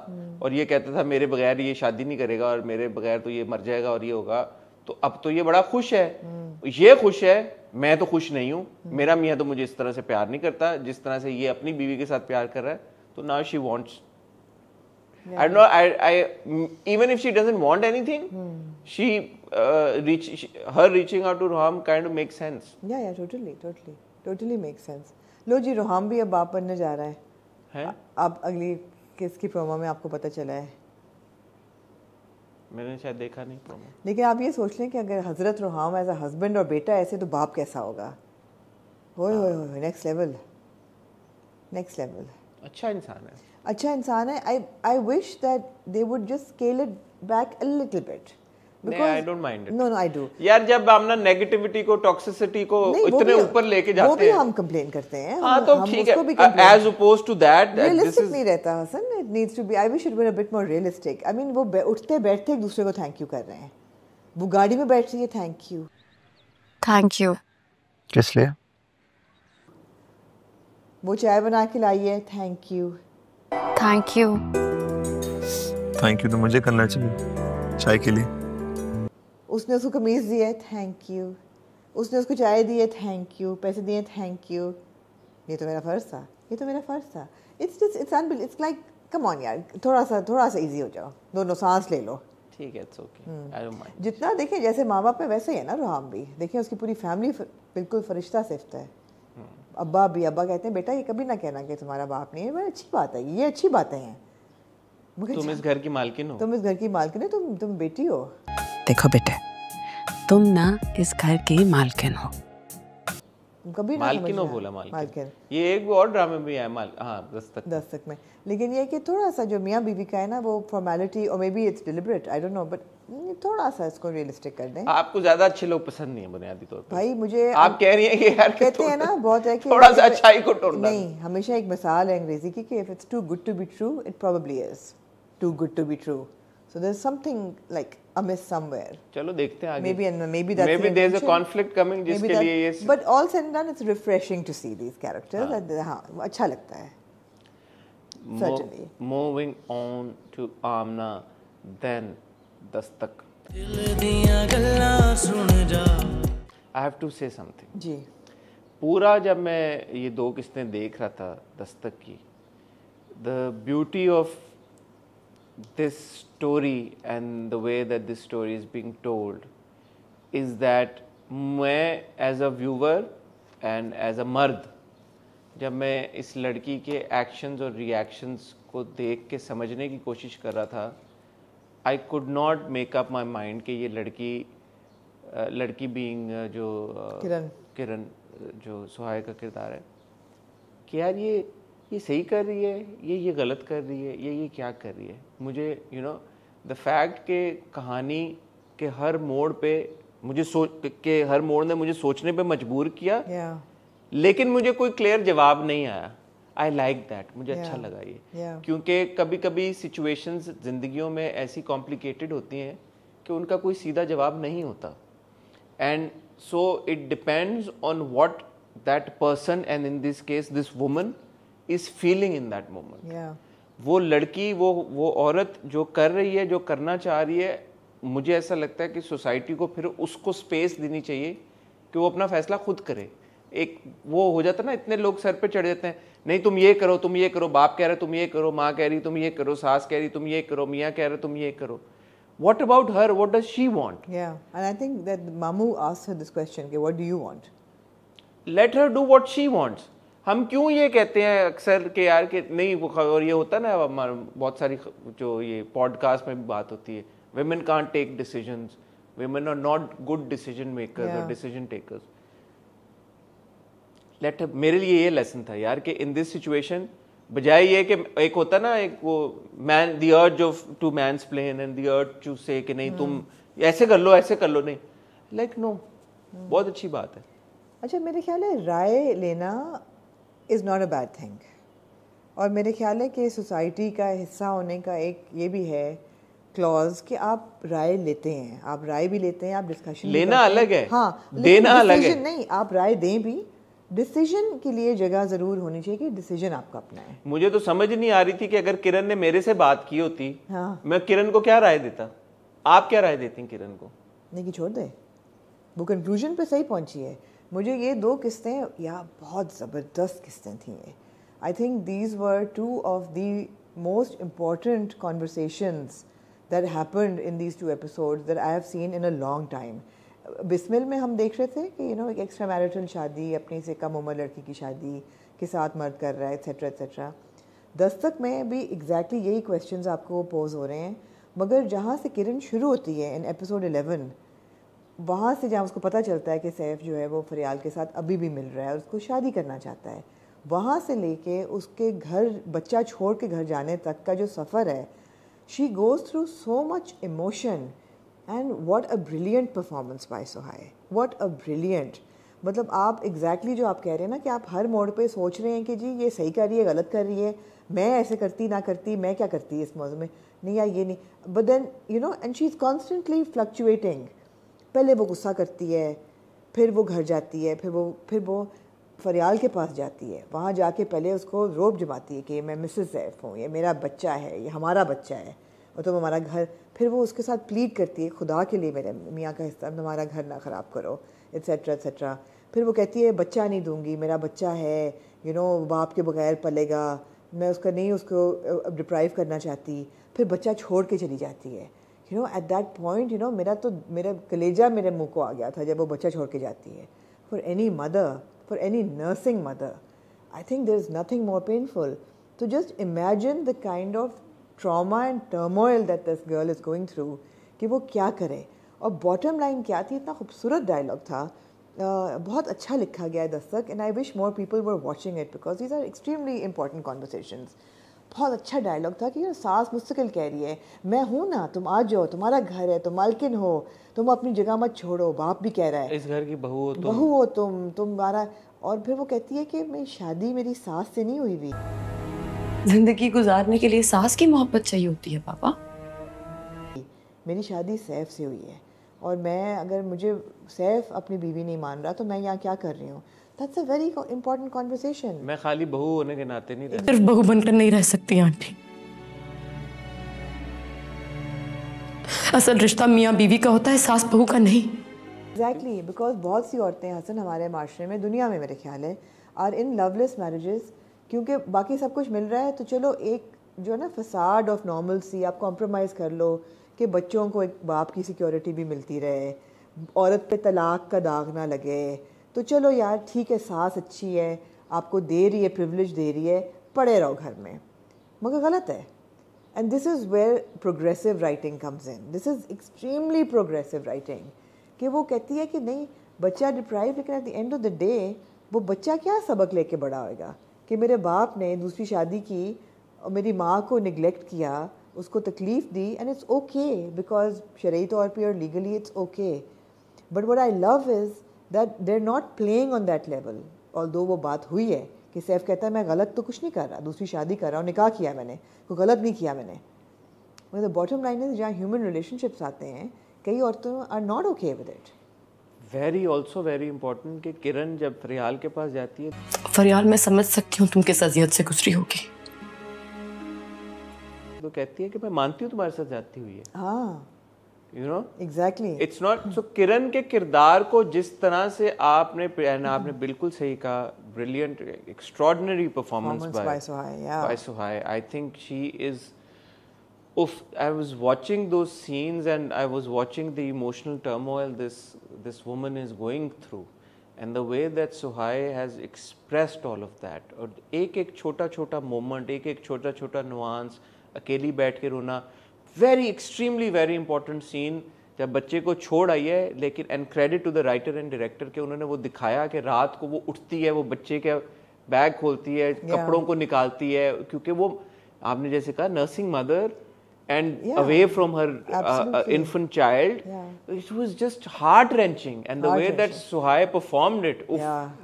और ये कहता था मेरे बगैर ये शादी नहीं करेगा और मेरे बगैर तो ये मर जाएगा और ये होगा, तो अब तो ये बड़ा खुश है. ये खुश है, मैं तो खुश नहीं हूँ. मेरा मियाँ तो मुझे इस तरह से प्यार नहीं करता जिस तरह से ये अपनी बीवी के साथ प्यार कर रहा है. तो now she wants, I don't know. I even if she doesn't want anything, her reaching out to Roham kind of makes sense. Yeah, totally makes sense. लो जी, रोहाम भी अब बाप बनने जा रहा है. है? अब अगली किसकी प्रोमो में आपको पता चला है? मैंने शायद देखा नहीं प्रोमो. लेकिन आप ये सोच लें कि अगर हजरत रोहाम एज अ हस्बैंड और बेटा ऐसे तो बाप कैसा होगा? होए नेक्स्ट लेवल. अच्छा इंसान है. अच्छा इंसान है. I wish that they would just scale it back a little bit. नहीं, I don't mind it. No, I do. यार जब हम ना नेगेटिविटी को, टॉक्सिसिटी को नहीं, इतने ऊपर लेके जाते हैं, वो भी हम कंप्लेन करते हैं. हाँ तो ठीक है. As opposed to that, realistic this is नहीं रहता Hasan. It needs to be. I wish it were a bit more realistic. I mean, वो उठते बैठते एक दूसरे को थैंक यू कर रहे हैं. वो गाड़ी में बैठ रही है, थैंक यू. Thank you. किस लिए? वो चाय बना के लाई है, thank you. Thank you. Thank you तो मुझे करना चाहिए चाय के लिए. उसने उसको कमीज दी है, थैंक यू. उसने उसको चाय दी है, थैंक यू. पैसे दिए, थैंक यू. ये तो मेरा फर्ज था. It's like, come on यार, थोड़ा सा इजी हो जाओ. दोनों सांस ले लो. ठीक है, it's okay. I don't mind. जितना देखें जैसे माँ बाप है वैसे ही है ना रोहाम भी. देखें उसकी पूरी फैमिली बिल्कुल फरिश्ता सिफ्त है. अब्बा कहते हैं बेटा ये कभी ना कहना कि तुम्हारा बाप नहीं है. बड़ी अच्छी बात है, ये अच्छी बातें हैं. तुम इस घर की मालकिन हो. तुम इस घर की मालकिन हो. तुम बेटी हो. देखो बेटे, तुम ना इस घर की मालकिन हो. कभी ना मालकिन हो समझना. बोला. मालकिन. मालकिन ये एक और ड्रामे में है. हाँ, दस्तक में. लेकिन ये कि थोड़ा सा जो मियाँ बीवी का है ना, वो फॉर्मेलिटी और may be it's deliberate, I don't no, but थोड़ा सा इसको रियलिस्टिक कर दें. आपको ज्यादा अच्छे लोग पसंद नहीं है बुनियादी तौर पर. भाई मुझे आप कह रही हैं कि यार कहते हैं ना बहुत है कि थोड़ा सा अच्छाई को ढूंढना. नहीं, हमेशा एक मिसाल है अंग्रेजी की कि if it's too good to be true, it probably is too good to be true. So there's something like amiss somewhere. चलो देखते हैं आगे. Maybe that's maybe the there's a intention. conflict coming जिसके लिए ये. But all said and done, it's refreshing to see these characters. And हाँ, अच्छा लगता है. Certainly. Moving on to Amna, then Dastak. I have to say something. जी. पूरा जब मैं ये दो किस्तें देख रहा था दस्तक की, the beauty of this story and the way that this story is being told is that मैं as a viewer and as a मर्द जब मैं इस लड़की के एक्शंस और रिएक्शंस को देख के समझने की कोशिश कर रहा था, I could not make up my mind कि ये लड़की being जो किरण जो सुहाय का किरदार है कि यार ये सही कर रही है, ये गलत कर रही है, ये क्या कर रही है. मुझे द फैक्ट के कहानी के हर मोड़ पे हर मोड़ ने मुझे सोचने पे मजबूर किया. लेकिन मुझे कोई क्लियर जवाब नहीं आया. I like that. मुझे अच्छा लगा ये. क्योंकि कभी कभी सिचुएशंस जिंदगियों में ऐसी कॉम्प्लिकेटेड होती हैं कि उनका कोई सीधा जवाब नहीं होता, and so it depends on what that person and in this case this woman is feeling in that moment. वो लड़की, वो औरत जो कर रही है, जो करना चाह रही है, मुझे ऐसा लगता है कि सोसाइटी को फिर उसको स्पेस देनी चाहिए कि वो अपना फैसला खुद करे। एक वो हो जाता है ना, इतने लोग सर पे चढ़ जाते हैं, नहीं तुम ये करो, तुम ये करो, बाप कह रहे तुम ये करो, माँ कह रही तुम ये करो, सास कह रही तुम ये करो, मियाँ कह रहे तुम ये करो। What about her? What does she want? Yeah, and I think that Mamu asked her this question, कि what do you want? Let her do what she wants. हम क्यों ये कहते हैं अक्सर कि यार कि नहीं वो, और ये होता ना बहुत सारी जो ये पॉडकास्ट में भी बात होती है, women can't take decisions, women are not good decision makers or decision takers. Let her, मेरे लिए ये लेसन था यार कि in this situation बजाय ये कि एक होता ना एक वो man the urge of to mansplain and the urge to say कि नहीं तुम ऐसे कर लो, नहीं लाइक नो, बहुत अच्छी बात है। अच्छा, मेरे ख्याल है राय लेना is not a bad thing, और मेरे ख्याल है कि सोसाइटी का हिस्सा होने का एक ये भी है क्लॉज कि आप राय लेते हैं, आप राय भी लेते हैं, आप डिस्कशन लेना अलग है, हाँ, देना अलग है। नहीं, आप राय दें भी, डिसीजन के लिए जगह जरूर होनी चाहिए कि डिसीजन आपका अपना है। मुझे तो समझ नहीं आ रही थी कि अगर किरण ने मेरे से बात की होती, हाँ, मैं किरण को क्या राय देता, आप क्या राय देती किरण को? नहीं कि छोड़ दे, वो कंक्लूजन पे सही पहुंची है। मुझे ये 2 किस्तें या बहुत ज़बरदस्त किस्तें थी ये। I think these were 2 of the most important conversations that happened in these 2 episodes that I have seen in a long time. Bismil में हम देख रहे थे कि एक एक्स्ट्रा मैरिटल शादी, अपनी से कम उम्र लड़की की शादी के साथ मर्द कर रहा है, एट्सेट्रा एट्सेट्रा। दस्तक में भी एग्जैक्टली यही क्वेश्चंस आपको पोज हो रहे हैं, मगर जहाँ से किरण शुरू होती है इन एपिसोड 11, वहाँ से जहाँ उसको पता चलता है कि सैफ जो है वो फरियाल के साथ अभी भी मिल रहा है और उसको शादी करना चाहता है, वहाँ से लेके उसके घर बच्चा छोड़ के घर जाने तक का जो सफ़र है, she goes through so much emotion. And what a brilliant performance by Sohai, what a brilliant, मतलब आप एग्जैक्टली जो आप कह रहे हैं ना कि आप हर मोड़ पे सोच रहे हैं कि जी ये सही कर रही है, गलत कर रही है, मैं ऐसे करती ना करती, मैं क्या करती इस मौजूद में, नहीं यार ये नहीं, but then and she is constantly fluctuating. पहले वो गुस्सा करती है, फिर वो घर जाती है, फिर वो फरियाल के पास जाती है, वहाँ जाके पहले उसको रोब जमाती है कि मैं मिसेस सैफ हूँ, ये मेरा बच्चा है, ये हमारा बच्चा है और तुम हमारा घर, फिर वो उसके साथ प्लीड करती है खुदा के लिए मेरे मियाँ का हिस्सा, हमारा घर ना ख़राब करो, एट्सेट्रा एट्सेट्रा। फिर वो कहती है बच्चा नहीं दूंगी, मेरा बच्चा है, बाप के बगैर पलेगा, मैं उसका नहीं उसको डिप्राइव करना चाहती, फिर बच्चा छोड़ के चली जाती है। एट दैट पॉइंट मेरा कलेजा मेरे मुंह को आ गया था जब वो बच्चा छोड़ के जाती है। For any mother, for any nursing mother, I think there is nothing more painful. तो just imagine the kind of trauma and turmoil that this girl is going through कि वो क्या करे। और बॉटम लाइन क्या थी, इतना खूबसूरत डायलॉग था, बहुत अच्छा लिखा गया है दस्तक, and I wish more people were watching it because these are extremely important conversations. बहुत अच्छा डायलॉग था कि सास मुस्तकिल कह रही है मैं हूँ ना, तुम आ जाओ, तुम्हारा घर है, तुम मालकिन हो, तुम अपनी जगह मत छोड़ो। बाप भी कह रहा है इस घर की बहू हो तुम तुम्हारा। और फिर वो कहती है कि मेरी शादी मेरी सास से नहीं हुई। जिंदगी गुजारने के लिए सास की मोहब्बत चाहिए होती है पापा। मेरी शादी सैफ से हुई है और मैं, अगर मुझे सैफ अपनी बीवी नहीं मान रहा तो मैं यहाँ क्या कर रही हूँ। That's a very important conversation. मैं खाली बहू होने के नाते नहीं सिर्फ बहू बनकर नहीं रह सकती आंटी। असल रिश्ता मियाँ बीवी का होता है, सास बहू का नहीं। Exactly, because बहुत सी औरतें हसन हमारे माशरे में, दुनिया में मेरे ख्याल है, are in loveless marriages, क्योंकि बाकी सब कुछ मिल रहा है तो चलो एक जो है ना फसाड ऑफ नॉर्मलसी आप कॉम्प्रोमाइज़ कर लो कि बच्चों को एक बाप की सिक्योरिटी भी मिलती रहे, औरत पे तलाक का दाग ना लगे, तो चलो यार ठीक है, सास अच्छी है, आपको दे रही है, प्रिविलेज दे रही है, पड़े रहो घर में, मगर गलत है। And this is where progressive writing comes in, this is extremely progressive writing, कि वो कहती है कि नहीं बच्चा डिप्राइव, लेकिन at the end of the day वो बच्चा क्या सबक लेके बड़ा होएगा कि मेरे बाप ने दूसरी शादी की और मेरी माँ को निगलेक्ट किया, उसको तकलीफ़ दी, एंड इट्स ओके बिकॉज शरई तौर पर और legally it's okay. But what I love is that they're not playing on that level, although वो बात हुई है कि सैफ कहता है मैं गलत तो कुछ नहीं कर रहा, दूसरी शादी कर रहा हूँ, निकाह किया मैंने, कोई गलत नहीं किया मैंने। मतलब बॉटम लाइन है जहाँ ह्यूमन रिलेशनशिप्स आते हैं, कई औरतें are not okay with it. Very important कि किरण जब फरियाल के पास जाती है, फरियाल मैं समझ सकती हूँ तुम किस अजियत से गुजरी होगी। तो कहती है कि मैं मानती हूँ तुम्हारे साथ जाती हुई है, हाँ you know exactly. It's not so. Kiran के किरदार को जिस तरह से आपने बिल्कुल सही कहा, brilliant extraordinary performance by Sohai. I think she is I was watching those scenes and I was watching the emotional turmoil this woman is going through, and the way that Suhai has expressed all of that, और एक छोटा moment, एक छोटा nuance, अकेली बैठ के रोना, very important scene जब बच्चे को छोड़ आई है, लेकिन and credit to the writer and director के उन्होंने वो दिखाया कि रात को वो उठती है, वो बच्चे के बैग खोलती है, कपड़ों को निकालती है, क्योंकि वो आपने जैसे कहा nursing mother and away from her infant child. It was just heart-wrenching, and the way that Suhai performed it,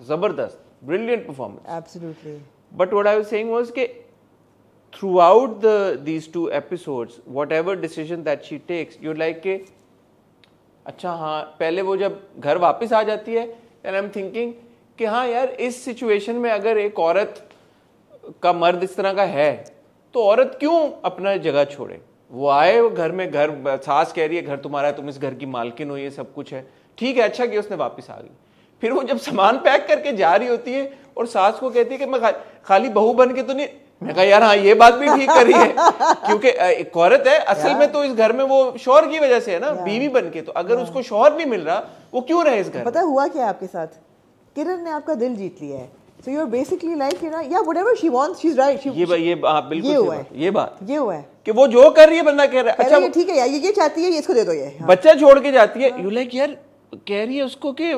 zabardast, brilliant performance. Absolutely. But what I was saying was that throughout these two episodes, whatever decision that she takes, you're like कि अच्छा हाँ, पहले वो जब घर वापस आ जाती है, and I'm thinking कि हाँ यार, इस situation में अगर एक औरत का मर्द इस तरह का है, तो औरत क्यों अपना जगह छोड़े? वो आए, वो घर में, घर सास कह रही है घर तुम्हारा है, तुम इस घर की मालकिन हो, ये सब कुछ है, ठीक है, अच्छा कि उसने वापस आ गई। फिर वो जब सामान पैक करके जा रही होती है और सास को कहती है कि मैं खाली बहू बन के तो नहीं, मैं कहा यार हाँ ये बात भी ठीक करी है, क्योंकि एक औरत है असल में तो इस घर में वो शौहर की वजह से है ना, बीवी बन के, तो अगर उसको शौहर नहीं मिल रहा वो क्यों रहे इस घर? पता हुआ क्या आपके साथ? किरण ने आपका दिल जीत लिया है। So you're basically like, you know, yeah, whatever she wants, she's right. ये बिल्कुल ये हुआ है कि वो जो कर रही है बंदा कह रहा है अच्छा ठीक है यार, ये चाहती है, ये इसको दे दो, ये बच्चा छोड़ के जाती है, यू लाइक यार कह रही है उसको कि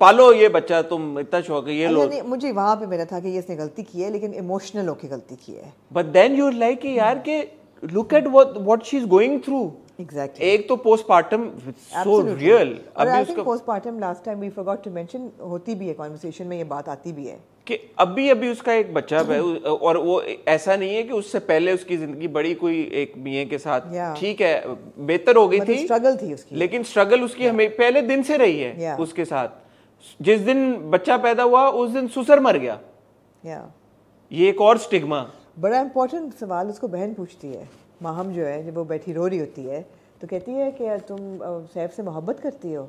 पालो ये बच्चा, तुम इतना शौक है ये लो। मुझे वहां पे मेरा था कि ये इसने गलती की है, लेकिन इमोशनल होके गलती की है। बट देन यू लाइक यार के look at what she is going through. Exactly. एक तो पोस्टमार्टम so real। और I think postpartum last time we forgot to mention, होती भी है conversation में, ये बात आती भी है कि अभी उसका एक बच्चा है, और वो ऐसा नहीं है कि उससे पहले उसकी जिंदगी बड़ी कोई एक मियां के साथ ठीक है बेहतर हो गई थी, स्ट्रगल थी उसकी, लेकिन स्ट्रगल उसकी हमें पहले दिन से रही है उसके साथ। जिस दिन बच्चा पैदा हुआ उस दिन ससुर मर गया, ये एक और स्टिग्मा। बड़ा इंपॉर्टेंट सवाल उसको बहन पूछती है, माहम जो है, जब वो बैठी रो रही होती है तो कहती है कि तुम सैफ से मोहब्बत करती हो?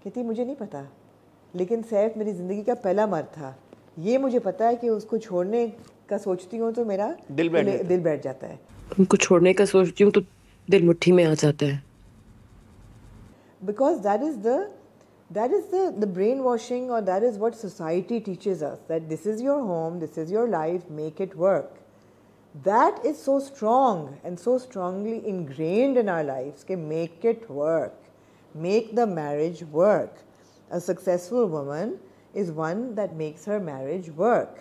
कहती मुझे नहीं पता, लेकिन सैफ मेरी ज़िंदगी का पहला मर्द था, ये मुझे पता है कि उसको छोड़ने का सोचती हूँ तो मेरा दिल बैठ जाता है। उनको छोड़ने का सोचती हूँ तो दिल मुट्ठी में आ जाता है। Because that is the brainwashing, or that is what society teaches us, that this is your home, this is your life, make it work. That is so strong and so strongly ingrained in our lives कि make it work, make the marriage work. A successful woman is one that makes her marriage work.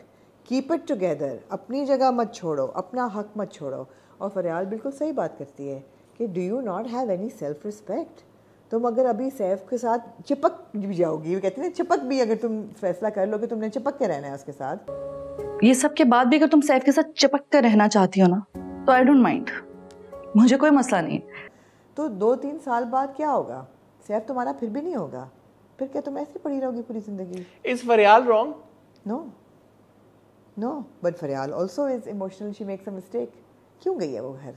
Keep it together. अपनी जगह मत छोड़ो, अपना हक मत छोड़ो। और फरियाल बिल्कुल सही बात करती है कि do you not have any self respect? तुम अगर अभी सैफ के साथ चिपक भी जाओगी, वो कहती है चिपक भी, अगर तुम फैसला कर लो कि तुमने चिपक के रहना है उसके साथ, ये सब के बाद भी अगर तुम सैफ के साथ चिपक कर रहना चाहती हो ना, तो आई डोंट माइंड, मुझे कोई मसला नहीं। तो 2-3 साल बाद क्या होगा? सैफ तुम्हारा फिर भी नहीं होगा, फिर क्या तुम ऐसे पड़ी रहोगी पूरी जिंदगी? Is Faryal wrong? No, but Faryal also is emotional, she makes a mistake. क्यों गई है वो घर?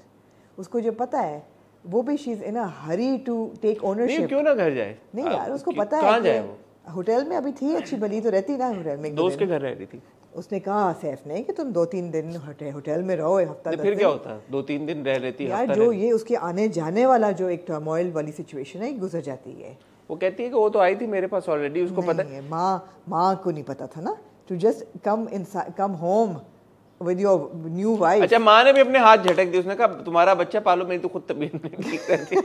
उसको जो पता है, वो भी she is in a hurry to take ownership. क्यों ना घर जाए? नहीं यार, उसको पता है कहाँ जाए वो? होटल में अभी थी, अच्छी भली तो रहती ना होटल में, दोस्त के घर रह रही थी। उसने कहा सैफ ने कि तुम 2-3 दिन होटल में रहो, एक हफ्ता, फिर क्या होता? 2-3 दिन रह लेती यार, जो ये उसके आने जाने वाला जो एक टर्मोइल वाली सिचुएशन है, गुजर जाती है। वो कहती है कि वो तो आई थी मेरे पास ऑलरेडी, उसको पता है। माँ को नहीं पता था ना, to just come home with your new wife. अच्छा, माँ ने भी अपने हाथ झटक दिए, उसने कहा तुम्हारा बच्चा पालो, मेरी तो खुद तबीयत नहीं ठीक रहती,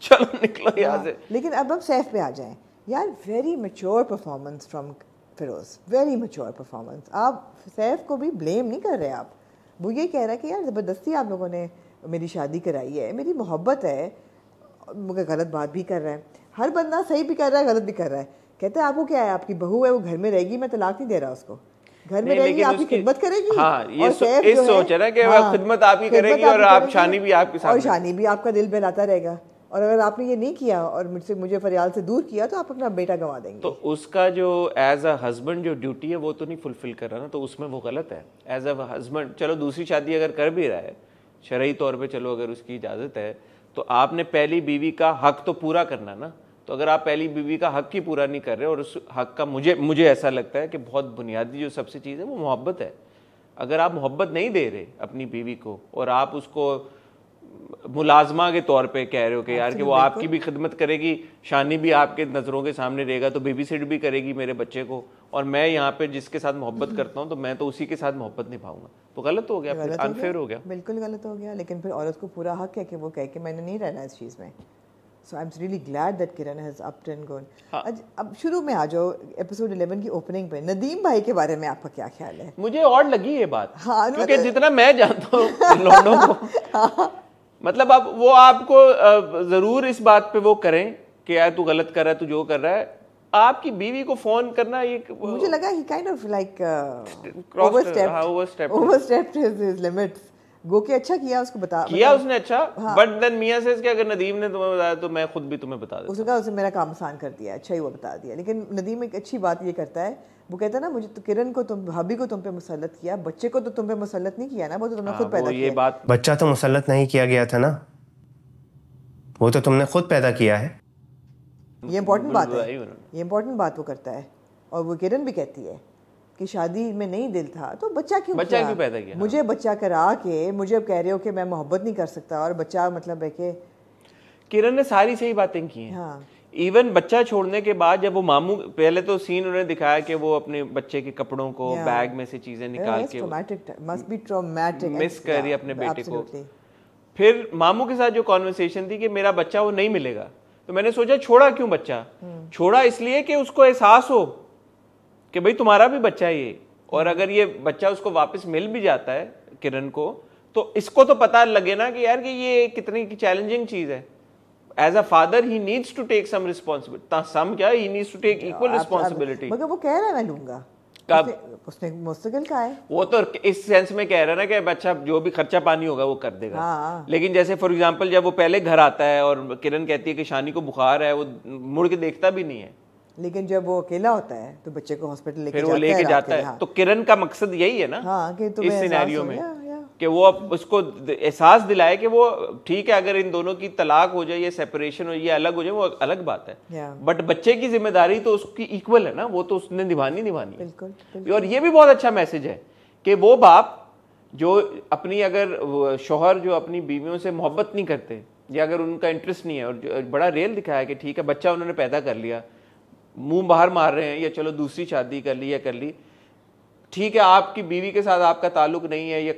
चलो निकलो यहाँ से। लेकिन अब हम सैफ पे आ जाएं यार, very mature performance from Feroze, very mature performance. आप सैफ को भी ब्लेम नहीं कर रहे, आप वो ये कह रहा है कि यार ज़बरदस्ती आप लोगों ने मेरी शादी कराई है, मेरी मोहब्बत है, मुझे गलत बात भी कर रहा है। हर बंदा सही भी कर रहा है, गलत भी कर रहा है। कहते हैं आपको क्या है, आपकी बहू है, वो घर में रहेगी, मैं तलाक नहीं दे रहा उसको, घर में रहेगी, आपकी खिदमत करेगी। हाँ, ये सोच है ना कि खिदमत आपकी करेगी और आप शानी भी आपके साथ, और शानी भी आपका दिल बहलाता रहेगा। और अगर आपने ये नहीं किया और मुझे फरियाल से दूर किया तो आप अपना बेटा गंवा देंगे। तो उसका जो एज अ हस्बैंड जो ड्यूटी है वो तो नहीं फुलफिल कर रहा ना, तो उसमें वो गलत है। एज अ हस्बैंड चलो दूसरी शादी अगर कर भी रहा है शरई तौर पे, चलो अगर उसकी इजाज़त है, तो आपने पहली बीवी का हक तो पूरा करना ना। तो अगर आप पहली बीवी का हक ही पूरा नहीं कर रहे, और उस हक का मुझे ऐसा लगता है कि बहुत बुनियादी जो सबसे चीज़ है वो मोहब्बत है। अगर आप मोहब्बत नहीं दे रहे अपनी बीवी को और आप उसको मुलाजमा के तौर पे कह रहे हो कि यार कि वो आपकी भी खिदमत करेगी, शानी भी आपके नज़रों के सामने रहेगा, तो बेबी सिट भी करेगी मेरे बच्चे को, और मैं यहाँ पे जिसके साथ मोहब्बत करता हूँ तो मैं तो उसी के साथ मोहब्बत निभाऊंगा, तो गलत हो गया, फिर अनफेयर हो गया। बिल्कुल गलत हो गया। लेकिन फिर औरत को पूरा हक है कि वो कहे कि मैंने नहीं रहना इस चीज़ में। So I am really glad that Kiran has upped and gone. अब शुरू में आ जाओ एपिसोड 11 की ओपनिंग पे, नदीम भाई के बारे में आपका क्या ख्याल है? मुझे और लगी ये बात, हाँ, क्योंकि जितना मैं जानता हूँ लौंडों को, मतलब अब वो आपको जरूर इस बात पे वो करें कि यार तू गलत कर रहा है, तू जो कर रहा है। आपकी बीवी को फोन करना ये मुझे लगा he kind of like overstepped his limits. गो के अच्छा किया, उसको बता किया उसने अच्छा, बट देन मियां सेज कि अगर नदीम ने तुम्हें बताया तो मैं खुद भी तुम्हें बता देता। उसने कहा उसने मेरा काम आसान कर दिया, अच्छा ही वो बता दिया। लेकिन नदीम एक अच्छी बात ये करता है, वो कहता है ना मुझे तो किरण को तुम भाभी को तुम पे मुसल्लत किया, बच्चे को तो तुम पे मुसल्लत नहीं किया ना, वो तो तुमने खुद पैदा किया। बात बच्चा तो मुसल्लत नहीं किया गया था ना, वो तो तुमने खुद पैदा किया है। ये इंपॉर्टेंट बात है, ये इंपॉर्टेंट बात वो करता है। और वो किरण भी कहती है कि शादी में नहीं दिल था तो बच्चा क्यों पैदा किया? मुझे बच्चा करा के मुझे अब कह रहे हो कि मैं मोहब्बत नहीं कर सकता, और बच्चा मतलब है कि किरण ने सारी सही बातें की हैं। हाँ। इवन बच्चा छोड़ने के बाद जब वो मामू, पहले तो सीन उन्होंने दिखाया कि वो अपने बच्चे के कपड़ों को बैग में से चीजें निकाल के मस्ट बी ट्रॉमेटिक मिस कर रही अपने बेटे को। फिर मामू के साथ जो कॉन्वर्सेशन थी कि मेरा बच्चा वो नहीं मिलेगा, तो मैंने सोचा छोड़ा क्यों बच्चा? छोड़ा इसलिए कि उसको एहसास हो कि भाई तुम्हारा भी बच्चा है ये, और अगर ये बच्चा उसको वापस मिल भी जाता है किरण को, तो इसको तो पता लगे ना कि यार कि ये कितनी चैलेंजिंग चीज है। As a father he needs to take some responsibility, some क्या, he needs to take equal responsibility. मगर वो कह रहा है मैं लूंगा, उसने मुस्तकिल कहा है, वो तो इस सेंस में कह रहा है ना कि बच्चा जो भी खर्चा पानी होगा वो कर देगा। हाँ। लेकिन जैसे फॉर एग्जांपल जब वो पहले घर आता है और किरण कहती है कि शानी को बुखार है, वो मुड़ के देखता भी नहीं है, लेकिन जब वो अकेला होता है तो बच्चे को हॉस्पिटल लेके जाता है। हाँ। तो किरण का मकसद यही है ना, हाँ, कि इस सिनेरियो में कि वो अब उसको एहसास दिलाए कि वो ठीक है, अगर इन दोनों की तलाक हो जाए, ये सेपरेशन हो, ये अलग हो जाए, वो अलग बात है, बट बच्चे की जिम्मेदारी तो उसकी इक्वल है ना, वो तो उसने निभानी है। बिल्कुल। और ये भी बहुत अच्छा मैसेज है कि वो बाप जो अपनी, अगर शौहर जो अपनी बीवियों से मोहब्बत नहीं करते या अगर उनका इंटरेस्ट नहीं है, और बड़ा रियल दिखाया कि ठीक है बच्चा उन्होंने पैदा कर लिया, मुंह बाहर मार रहे हैं, या चलो दूसरी शादी कर ली या कर ली, ठीक है आपकी बीवी के साथ आपका ताल्लुक नहीं है, या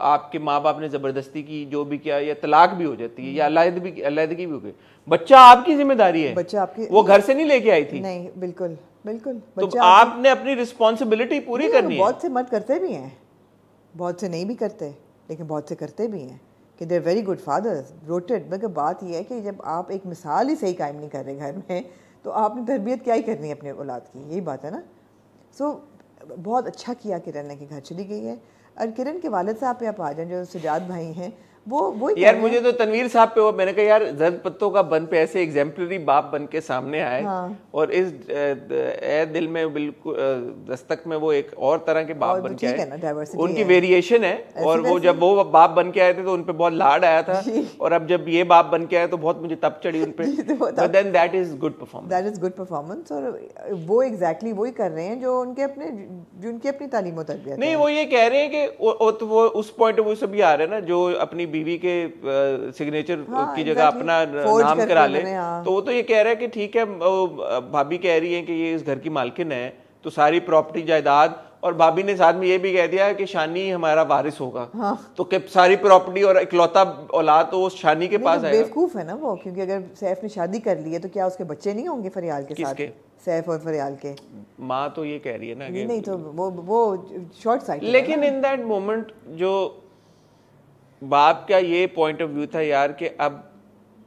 आपके माँ बाप ने जबरदस्ती की, जो भी किया, या तलाक भी हो जाती है या अलहदगी भी हो गई, बच्चा आपकी जिम्मेदारी है, बच्चा आपकी, वो घर से नहीं लेके आई थी। नहीं, बिल्कुल। तो आपने अपनी रिस्पॉन्सिबिलिटी पूरी करनी है। बहुत से मर्द करते भी हैं, बहुत से नहीं भी करते, लेकिन बहुत से करते भी हैं कि they are very good fathers, rooted. मगर बात यह है कि जब आप एक मिसाल ही सही कायम नहीं कर रहे घर में, तो आपने तरबियत क्या ही करनी है अपने औलाद की, यही बात है ना। सो बहुत अच्छा किया किरण ने कि घर चली गई है। और किरण के वालिद साहब पे आप आ जाएं जो सजाद भाई हैं, वो यार मुझे तो तनवीर साहब पे, वो मैंने कहा यार जर्द पत्तों का बन पे ऐसे एग्जाम्पलरी बाप बन के सामने आए। हाँ। और इस दिल में बिल्कुल दस्तक में वो एक और तरह के बाप बन के आए, उनकी वेरिएशन है। और वो जब वो बाप बन के आए थे तो उनपे बहुत लाड आया था, और अब जब ये बाप बन के आए तो बहुत मुझे तप चढ़ी उनपे। But then that is good performance. और वो एग्जैक्टली वही कर रहे हैं जो उनके अपनी तालीम और तरबियत नहीं, वो ये कह रहे हैं कि वो उस पॉइंट वो सभी आ रहे हैं ना जो अपनी बीवी के सिग्नेचर की जगह अपना नाम करा ले। तो वो तो ये कह रहा है कि ठीक है भाभी कह रही है कि ये इस घर की मालकिन है, तो सारी प्रॉपर्टी जायदाद, और भाभी ने साथ में ये भी कह दिया कि शानी हमारा वारिस होगा। हाँ। तो क्या सारी प्रॉपर्टी और इकलौता औलाद तो उस शानी के पास आएगा। बेवकूफ है ना वो, क्योंकि अगर सैफ ने शादी कर ली है तो क्या उसके बच्चे नहीं होंगे फरियाल के साथ? सैफ और फरियाल के माँ तो ये कह रही है ना कि नहीं, तो वो शॉर्ट साइड। लेकिन इन दैट मोमेंट जो बाप का ये पॉइंट ऑफ व्यू था यार कि अब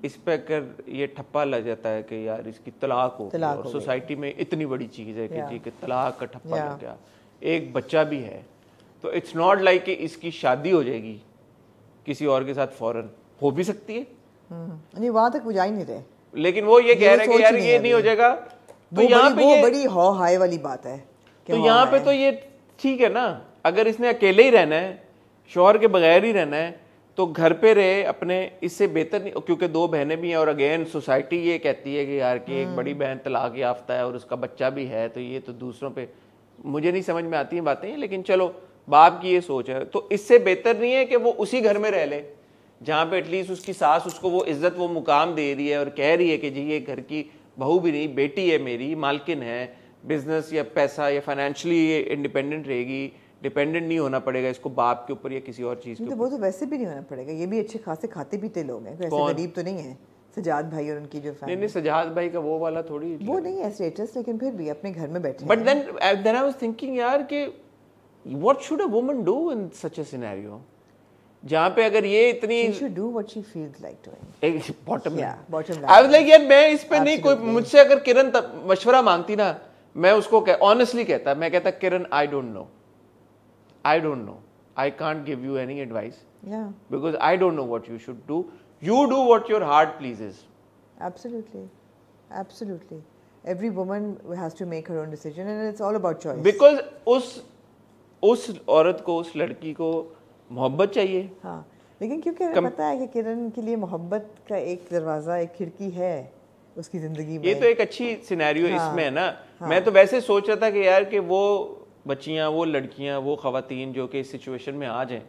इस पे अगर ये ठप्पा लग जाता है कि यार इसकी तलाक हो, और सोसाइटी में इतनी बड़ी चीज़ है कि जी कि तलाक का ठप्पा लग गया, एक बच्चा भी है, तो इट्स नॉट लाइक कि इसकी शादी हो जाएगी किसी और के साथ फौरन, हो भी सकती है नहीं वहाँ तक वो जा ही नहीं रहे। लेकिन वो ये कह रहे हैं कि यार ये नहीं हो जाएगा, तो यहाँ पे ये बड़ी हौ हाय वाली बात है। तो यहाँ पे तो ये ठीक है ना, अगर इसने अकेले ही रहना है, शौहर के बगैर ही रहना है, तो घर पे रहे अपने, इससे बेहतर नहीं, क्योंकि 2 बहनें भी हैं और अगेन सोसाइटी ये कहती है कि यार कि एक बड़ी बहन तलाक याफ्ता है और उसका बच्चा भी है, तो ये तो दूसरों पे, मुझे नहीं समझ में आती हैं बातें, लेकिन चलो बाप की ये सोच है। तो इससे बेहतर नहीं है कि वो उसी घर में रह ले जहाँ पे एटलीस्ट उसकी सास उसको वो इज्जत वो मुकाम दे रही है और कह रही है कि जी ये घर की बहू भी नहीं, बेटी है मेरी, मालकिन है, बिजनेस या पैसा या फाइनेंशियली ये इंडिपेंडेंट रहेगी, डिपेंडेंट नहीं होना पड़ेगा इसको बाप के ऊपर या किसी और चीज़ के तो ऊपर। वो तो वैसे भी नहीं होना पड़ेगा, ये भी अच्छे खासे खाते पीते लोग हैं, कोई ऐसे गरीब तो नहीं है। सजाद भाई और उनकी जो नहीं नहीं, सजाद भाई का वो वाला थोड़ी, वो नहीं है स्टेटस, लेकिन फिर भी अपने घर में बैठे। But then I was thinking यार कि what should a woman do in such a scenario, जहाँ पे अगर ये इतनी she should do what she feels like doing. Bottom Yeah, bottom line. I was like यार मैं इस पे नहीं, कोई Absolutely. मुझसे अगर किरण मशवरा मांगती ना, मैं उसको ऑनेस्टली कहता, मैं कहता Kiran I don't know, I can't give you any advice Yeah, because I don't know what you should do, you do what your heart pleases. absolutely, absolutely. Every woman has to make her own decision, and it's all about choice. Because उस औरत को, उस लड़की को मोहब्बत चाहिए। हाँ, लेकिन क्योंकि हमें पता है कि किरण के लिए मोहब्बत का एक दरवाजा, एक खिड़की है उसकी जिंदगी में। ये तो एक अच्छी सिनेरियो इसमें है ना। मैं तो वैसे सोच रहा था कि यार कि वो बच्चियां, वो लड़कियां, वो खवातीन जो कि इस सिचुएशन में आ जाएं,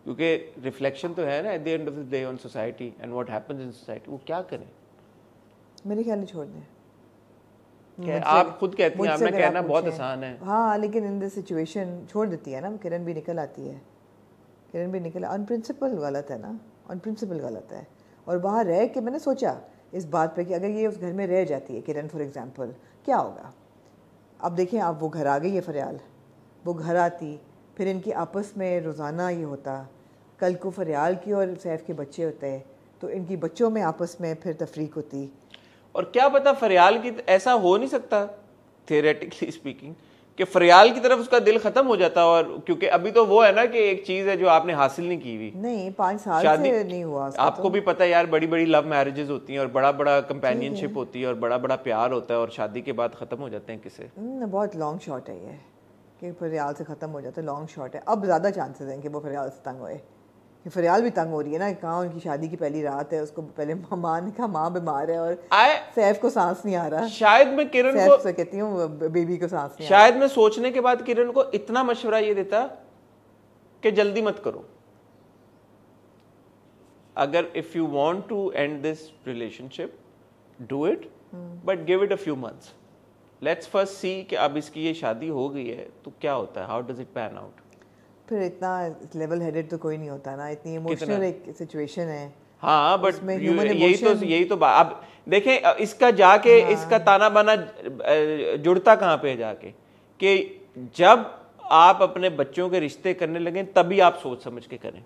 क्योंकि रिफ्लेक्शन तो है ना eight the end of the day on society and what happens in society, वो क्या करें। मेरे ख्याल में छोड़ दें। आप खुद कहती हैं, मुझसे आपने अगर कहना आप बहुत पूछें। आसान है। हाँ, लेकिन इन दिस सिचुएशन छोड़ देती है ना, किरण भी निकल आती है, किरण भी निकल, ऑन प्रिंसिपल गलत है ना, ऑन प्रिंसिपल गलत है। और वहाँ रह के मैंने सोचा इस बात पे कि अगर ये उस घर में रह जाती है किरण फॉर एग्जांपल, क्या होगा। अब देखें, अब वो घर आ गई है फरियाल, वो घर आती, फिर इनकी आपस में रोज़ाना ये होता, कल को फरियाल की और सैफ के बच्चे होते हैं तो इनकी बच्चों में आपस में फिर तफरीक होती। और क्या पता फरियाल की ऐसा हो नहीं सकता थियोरेटिकली स्पीकिंग कि फरियाल की तरफ उसका दिल खत्म हो जाता, और क्योंकि अभी तो वो है ना कि एक चीज है जो आपने हासिल नहीं की हुई, नहीं 5 साल से नहीं हुआ उसका। आपको भी पता है यार, बड़ी बड़ी लव मैरिजेस होती हैं और बड़ा बड़ा कंपेनियनशिप होती है और बड़ा बड़ा प्यार होता है और शादी के बाद खत्म हो जाते हैं किसे। बहुत लॉन्ग शॉट है ये कि फरियाल से ख़त्म हो जाता है, लॉन्ग शॉट है। अब ज़्यादा चांसेस हैं कि वो फरियाल से तंग होए, कि फरियाल भी तंग हो रही है ना, कहाँ उनकी शादी की पहली रात है, उसको पहले माँ ने कहा माँ बीमार है और सैफ को सांस नहीं आ रहा। शायद मैं किरण सैफ को से कहती हूँ बेबी को सांस नहीं शायद मैं सोचने के बाद किरण को इतना मशवरा ये देता कि जल्दी मत करो, अगर if you want to end this relationship do it, but give it a few months, let's first see कि अब इसकी ये शादी हो गई है तो क्या होता है, how does it pan out. फिर इतना लेवल हेडेड तो कोई नहीं होता ना, इतनी इमोशनल एक सिचुएशन है। हाँ, बट यही तो अब देखें, इसका जाके इसका ताना बाना जुड़ता कहाँ पे है जाके, कि जब आप अपने बच्चों के रिश्ते करने लगे तभी आप सोच समझ के करें।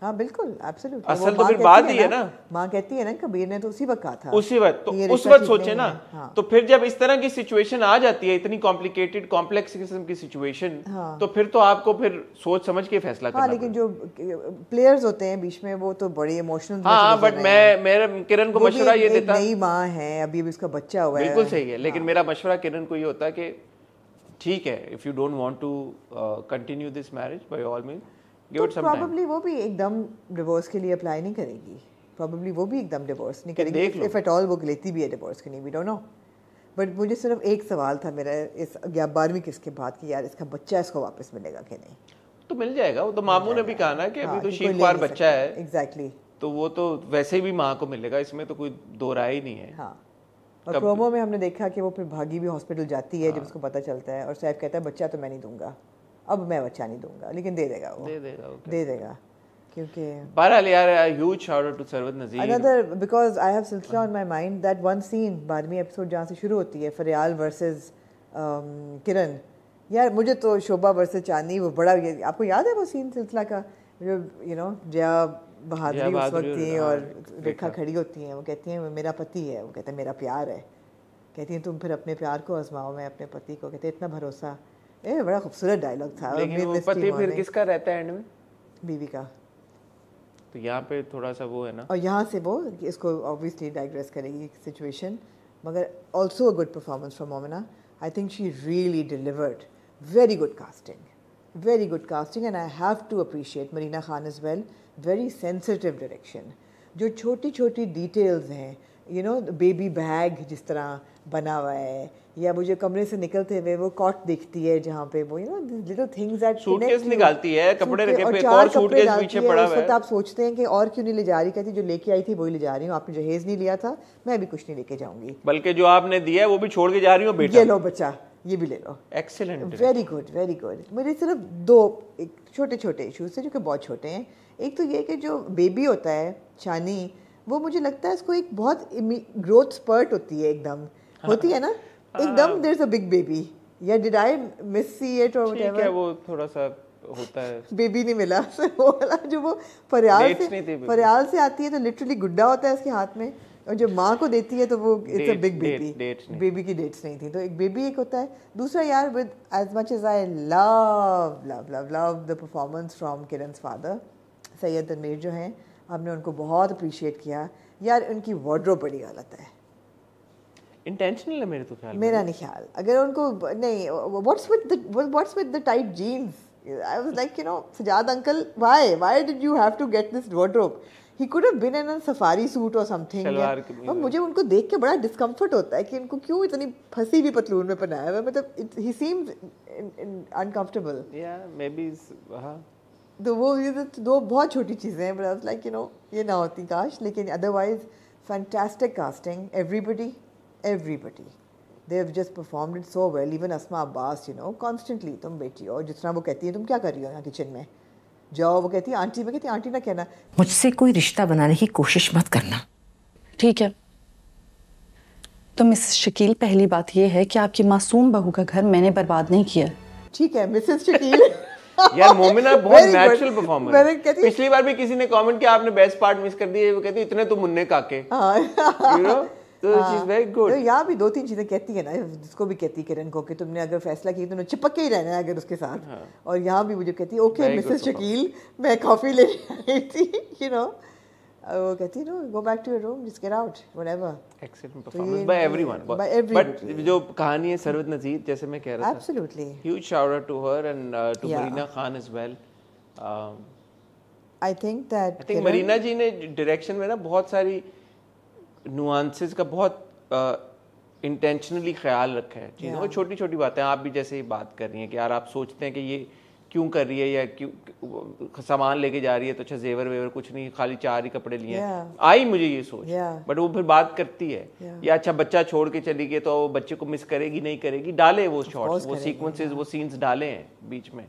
हाँ बिल्कुल, एब्सोल्युटली। असल तो फिर बात ही है ना, माँ कहती है ना, कबीर ने तो उसी वक्त कहा था, उसी वक्त तो उस वक्त सोचे ना। हाँ। तो फिर जब इस तरह की सिचुएशन आ जाती है, इतनी कॉम्प्लिकेटेड कॉम्प्लेक्स किस्म की सिचुएशन, हाँ। तो फिर तो आपको फिर सोच समझ के फैसला करना। हाँ, लेकिन जो प्लेयर्स होते हैं बीच में वो तो बड़ी इमोशनल। हाँ, बट मेरा किरण को मशवरा ये देता, नई माँ है, अभी उसका बच्चा हुआ है। बिल्कुल सही है, लेकिन मेरा मशवरा किरण को ये होता कि ठीक है, if you don't want to continue this marriage by all means give it some time. Probably वो भी एकदम डिवोर्स के लिए अप्लाई नहीं करेगी, प्रोबेबली वो भी एकदम डिवोर्स नहीं करेगी, इफ एट ऑल वो लेती भी है डिवोर्स के लिए, वी डोंट नो। बट मुझे सिर्फ एक सवाल था मेरा इस 12वीं किसके बाद कि यार इसका बच्चा इसको वापस मिलेगा कि नहीं। तो मिल जाएगा, वो तो मामू ने भी कहा ना कि अभी तो शीखवार बच्चा है, एग्जैक्टली, तो वो तो वैसे भी माँ को मिलेगा, इसमें तो कोई दो राय ही नहीं है। हाँ, और प्रोमो में हमने देखा कि वो फिर भागी भी हॉस्पिटल जाती है जब उसको पता चलता है, और सैफ कहता है बच्चा तो मैं नहीं दूंगा, अब मैं बच्चा नहीं दूंगा, लेकिन दे देगा वो, दे देगा क्योंकि बहरहाल यार, huge shout out to Sarwat Nazir. Another, because I have सिलसिला on my mind that one scene 12वीं एपिसोड जहाँ से शुरू होती है, फरियाल वर्सेस किरण। यार मुझे तो शोभा वर्सेस चांदनी वो बड़ा, आपको याद है वो सीन सिलसिला का, जो यू नो जया बहादुरी उस वक्त थी और रेखा खड़ी होती हैं, वो कहती हैं मेरा पति है, वो कहता है मेरा प्यार है, कहती हैं तुम फिर अपने प्यार को आजमाओ, मैं अपने पति को, कहते हैं इतना भरोसा। बड़ा खूबसूरत डायलॉग था। लेकिन वो पति फिर किसका रहता है एंड में? बीवी का। तो यहाँ पे थोड़ा सा वो है ना, और यहाँ से वो इसको ऑब्वियसली डाइग्रेस करेगी सिचुएशन, मगर also a good performance from Momina. I think she really delivered. Very good casting and I have to appreciate Marina Khan as well. Very sensitive direction. जो छोटी छोटी डिटेल्स हैं, यू नो, बेबी बैग जिस तरह बना हुआ है, या वो जो कमरे से निकलते हुए वो कॉट दिखती है जहाँ पे वो, you know, little things that suitcase निकालती है, कपड़े रखे पे, एक और सूटकेस पीछे पड़ा हुआ है. आप सोचते हैं कि और क्यों नहीं ले जा रही, कहती जो लेके आई थी वही ले जा रही हूँ, आपने जहेज नहीं लिया था, मैं भी कुछ नहीं लेके जाऊंगी, बल्कि जो आपने दिया है वो भी छोड़ के जा रही हूँ बेटा. ये लो बच्चा, ये भी ले लो. एक्सीलेंट. Very good. मेरे सिर्फ दो छोटे छोटे इशूज थे जो कि बहुत छोटे हैं. एक तो ये कि जो बेबी होता है शानी, वो मुझे लगता है इसको एक बहुत ग्रोथ स्पर्ट होती है, एकदम होती है ना, एकदम there is a big baby, या did I miss see it और व्हाटएवर. ठीक है, वो थोड़ा सा होता है. बेबी नहीं मिला वो वाला जो वो फरियाल से आती है तो लिटरली गुड्डा होता है उसके हाथ में, और जो माँ को देती है तो वो it's a big baby. Baby की डेट्स नहीं थी, तो एक बेबी एक होता है. दूसरा यार, with as much as I love the performance from Kiran's father Syed Tanveer जो हैं, हमने उनको बहुत अप्रिशिएट किया यार. उनकी वार्डरोब बड़ी गलत है, इंटेंशनल है मेरे तो ख्याल. मेरा नहीं ख्याल. अगर उनको नहीं, what's with the tight jeans. I was like, you know, Sajad uncle, why did you have to get this wardrobe? He could have been in a safari suit or something. और मुझे उनको देख के बड़ा डिस्कम्फर्ट होता है कि इनको क्यों इतनी फंसी हुई पतलून में पहनाया हुआ है. मतलब he seems uncomfortable. Yeah, maybe. हाँ. तो वो ये दो बहुत छोटी चीज़ें हैं, but I was like, you know, ये ना होती काश. लेकिन otherwise fantastic casting. Everybody. They have just performed it so well. Even Asma Abbas, you know, constantly तुम बेटी हो, जितना वो कहती है तुम क्या कर रही हो यहाँ किचन में, जाओ. वो कहती है आंटी, मैं कहती आंटी ना कहना. मुझसे कोई रिश्ता बनाने की कोशिश मत करना. ठीक है, तो मिसेस शकील, पहली बात ये है कि आपकी मासूम बहू का घर मैंने बर्बाद नहीं किया. ठीक है मिसेस शकील. यार मोमिना बहुत नेचुरल परफॉर्मर है. कहती पिछली बार भी किसी ने कमेंट किया आपने बेस्ट पार्ट मिस कर दिए, वो कहती इतने तो मुन्ने काके. यू नो, तो शी इज वेरी गुड. तो यहाँ भी दो तीन चीजें कहती है ना, जिसको भी कहती है किरण को कि तुमने अगर फैसला किया तुमने चिपक के ही रहना है अगर उसके साथ. और यहाँ भी मुझे कहती है ओके मिसेस शकील, मैं कॉफी लेने आई थी, यू नो. वो कहती है no, go back to your room, just get out, whatever. Excellent performance by everyone. But जो कहानी है सरवत नजीर, जैसे मैं कह रहा था, absolutely huge shout out to her and to Marina Khan as well. I think Marina ji ने डायरेक्शन में ना बहुत सारी नुआंसेस का बहुत इंटेंशनली ख्याल रखा है चीज़ों को. छोटी छोटी बातें आप भी जैसे ही बात कर रही हैं कि यार आप सोचते हैं कि ये क्यों कर रही है, या क्यों सामान लेके जा रही है तो अच्छा जेवर वेवर कुछ नहीं, खाली 4 ही कपड़े लिए हैं. आई मुझे ये सोच, बट वो फिर बात करती है या अच्छा बच्चा छोड़ के चली गई तो बच्चे को मिस करेगी नहीं करेगी, डाले वो शॉट्स, वो सीक्वेंसेस, वो सीन्स डाले हैं बीच में.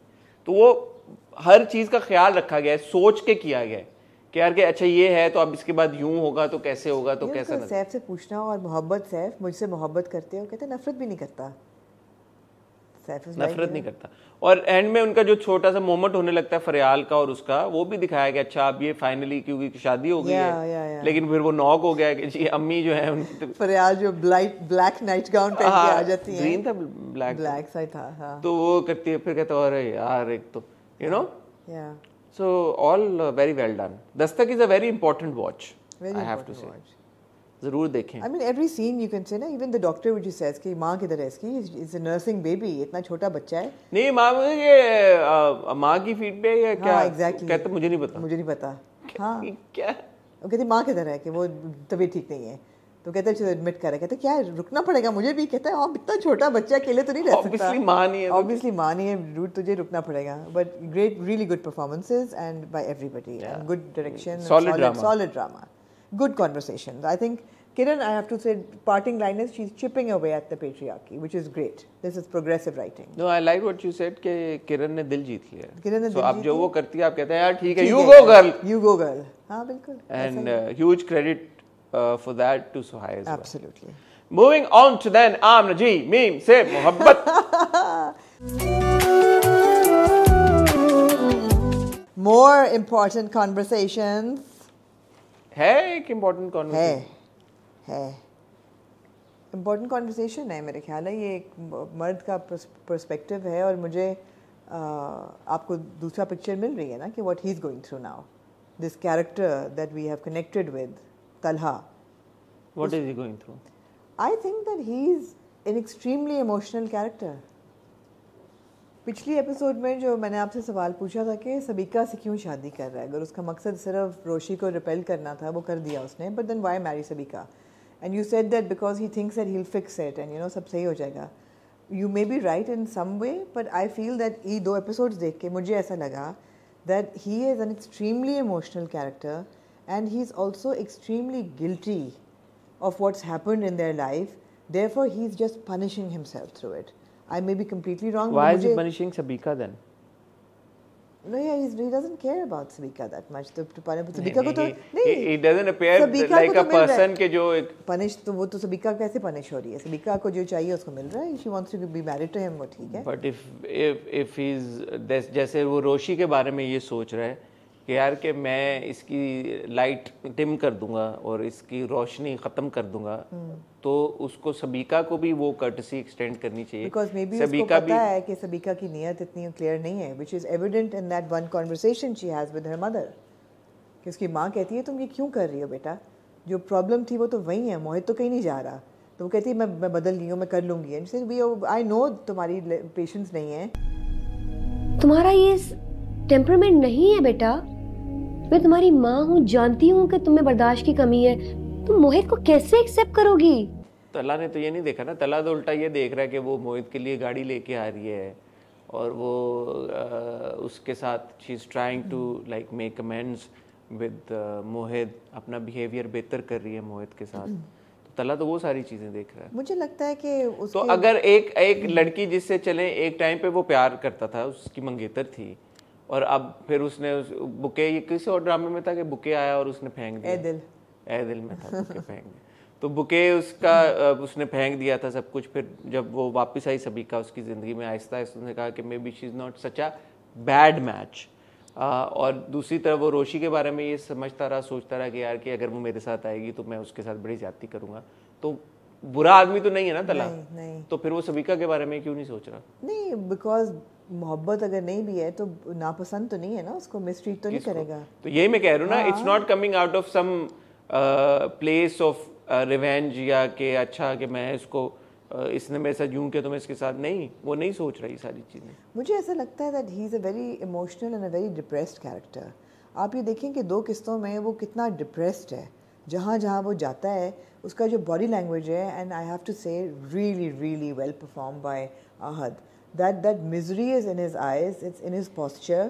तो वो हर चीज़ का ख्याल रखा गया है, सोच के किया गया है कि यार कि अच्छा ये है तो अब इसके बाद यूं होगा तो कैसे होगा, तो कैसा. सैफ से पूछना, और मोहब्बत, सैफ मुझसे मोहब्बत करते हो, कहते नफरत भी नहीं करता. नफरत नहीं करता. और एंड में उनका जो छोटा सा मोमेंट होने लगता है फरियाल का और उसका, वो भी दिखाया गया. अच्छा अब ये फाइनली क्योंकि शादी हो गई है, लेकिन फिर वो नॉक हो गया कि जी अम्मी जो है उनकी फरियाल जो ब्लैक नाइट गाउन पहन के आ जाती है. ग्रीन था, ब्लैक सा था. तो वो करती है, फिर कहता है अरे यार एक तो you know. So all very well done. Dastak is a very important watch. I have to say. जरूर देखें. I mean every scene you can say ना, even the doctor which says कि माँ किधर है इसकी, is a nursing baby, इतना छोटा बच्चा है. नहीं माँ ये माँ की फीट पे या क्या? Exactly. कहते मुझे नहीं पता. हाँ. क्या? वो कहती माँ किधर है कि वो तबीयत ठीक नहीं है. तो कहते हैं एडमिट करे, कहते क्या रुकना पड़ेगा मुझे भी. कहता है इतना छोटा बच्चा अकेले तो नहीं रह सकता. ऑब्वियसली माँ नहीं है, रूट तुझे रुकना पड़ेगा. But great, really good performances and by everybody, good direction, solid drama, good conversations. I think Kiran, I have to say, parting line is she's chipping away at the patriarchy, which is great. This is progressive writing. No, I like what you said कि किरण ने दिल जीत लिया. किरण ने दिल जीत लिया. अब जो वो करती है आप कहते हैं यार ठीक है, you go girl. You go girl. हाँ बिल्कुल. And huge credit for that to Suhai as well. Absolutely. Moving on to then Amna Ji, Meem se Mohabbat. More important conversations. है एक important conversation. है इम्पोर्टेंट कॉन्वर्सेशन है मेरे ख्याल है. ये एक मर्द का पर्सपेक्टिव है और मुझे आपको दूसरा पिक्चर मिल रही है ना कि what he is going through now. this character that we have connected with, Talha. What is he going through? I think that he's an extremely emotional character. पिछली एपिसोड में जो मैंने आपसे सवाल पूछा था कि सबीका से क्यों शादी कर रहा है, अगर उसका मकसद सिर्फ रोशी को रिपेल करना था वो कर दिया उसने, but then why marry Sabika? And you said that because he thinks that he will fix it and you know सब सही हो जाएगा. You may be right in some way, but I feel that ये 2 एपिसोड्स देख के मुझे ऐसा लगा that he is an extremely emotional character and he's also extremely guilty of what's happened in their life. Therefore, he's just punishing himself through it. I may be completely wrong. Why is he punishing Sabika then? No, yeah, he doesn't care about Sabika that much. तो Sabika को तो नहीं. He doesn't appear like a person के जो एक punish तो वो तो Sabika कैसे punish हो रही है? Sabika को जो चाहिए उसको मिल रहा है. She wants to be married to him, वो ठीक है. But if he's जैसे वो रोशी के बारे में ये सोच रहा है कि यार कि मैं इसकी लाइट डिम कर दूंगा और इसकी रोशनी ख़त्म कर दूंगा, तो उसको सबीका को भी वो कर्टसी एक्सटेंड करनी चाहिए. Because maybe उसको पता है कि सबीका की नीयत इतनी क्लियर नहीं है, which is evident in that one conversation she has with her mother. कि उसकी माँ कहती है तुम ये क्यों कर रही हो बेटा, जो प्रॉब्लम थी वो तो वही है, मोहित तो कहीं नहीं जा रहा. तो वो कहती है मैं बदल गई हूँ, मैं कर लूँगी. And she said, I know तुम्हारी पेशेंस नहीं है. तुम्हारा ये टेम्परामेंट नहीं है बेटा. मैं तुम्हारी माँ हूँ, जानती हूँ कि तुम्हें बर्दाश्त की कमी है. तुम मोहित को कैसे एक्सेप्ट करोगी? तला ने तो ये नहीं देखा ना. तला तो उल्टा ये देख रहा है कि वो मोहित के लिए गाड़ी लेके आ रही है और वो उसके साथ she is trying to like make amends with Mohit, अपना बिहेवियर बेहतर कर रही है मोहित के साथ. तो तला तो वो सारी चीजें देख रहा है. मुझे लगता है कि तो अगर एक लड़की जिससे चले, एक टाइम पे वो प्यार करता था, उसकी मंगेतर थी, और अब फिर उसने बुके, ये किसी और ड्रामे में था कि बुके आया और उसने फेंक दिया. ए दिल में था बुके फेंक दिया. तो बुके उसका उसने फेंक दिया था सब कुछ. फिर जब वो वापस आई सबीका उसकी ज़िंदगी में, आहिस्ता आहिस्ता उसने कहा कि may be she is not such a bad match. और दूसरी तरफ वो रोशी के बारे में ये समझता रहा, सोचता रहा कि यार कि अगर वो मेरे साथ आएगी तो मैं उसके साथ बड़ी ज्यादती करूँगा. तो बुरा आदमी तो नहीं है ना तला. नहीं. तो फिर वो सबीका के बारे में क्यों नहीं सोच रहा? नहीं, बिकॉज मोहब्बत अगर नहीं भी है तो नापसंद तो नहीं है ना, उसको मिसट्रीट तो नहीं करेगा. तो यही मैं कह रहा हूँ ना, it's not coming out of some place of revenge या कि अच्छा कि मैं इसको इसने मेरे साथ यूं किया तो मैं इसके साथ नहीं, वो नहीं सोच रही सारी चीज़ें. मुझे ऐसा लगता है that he is a very emotional and a very depressed character. आप ये देखें कि 2 किस्तों में वो कितना डिप्रेस्ड है. जहाँ जहाँ वो जाता है उसका जो बॉडी लैंग्वेज है, एंड आई हैव टू से really really well perform by Ahad. that misery is in his eyes, it's in his posture.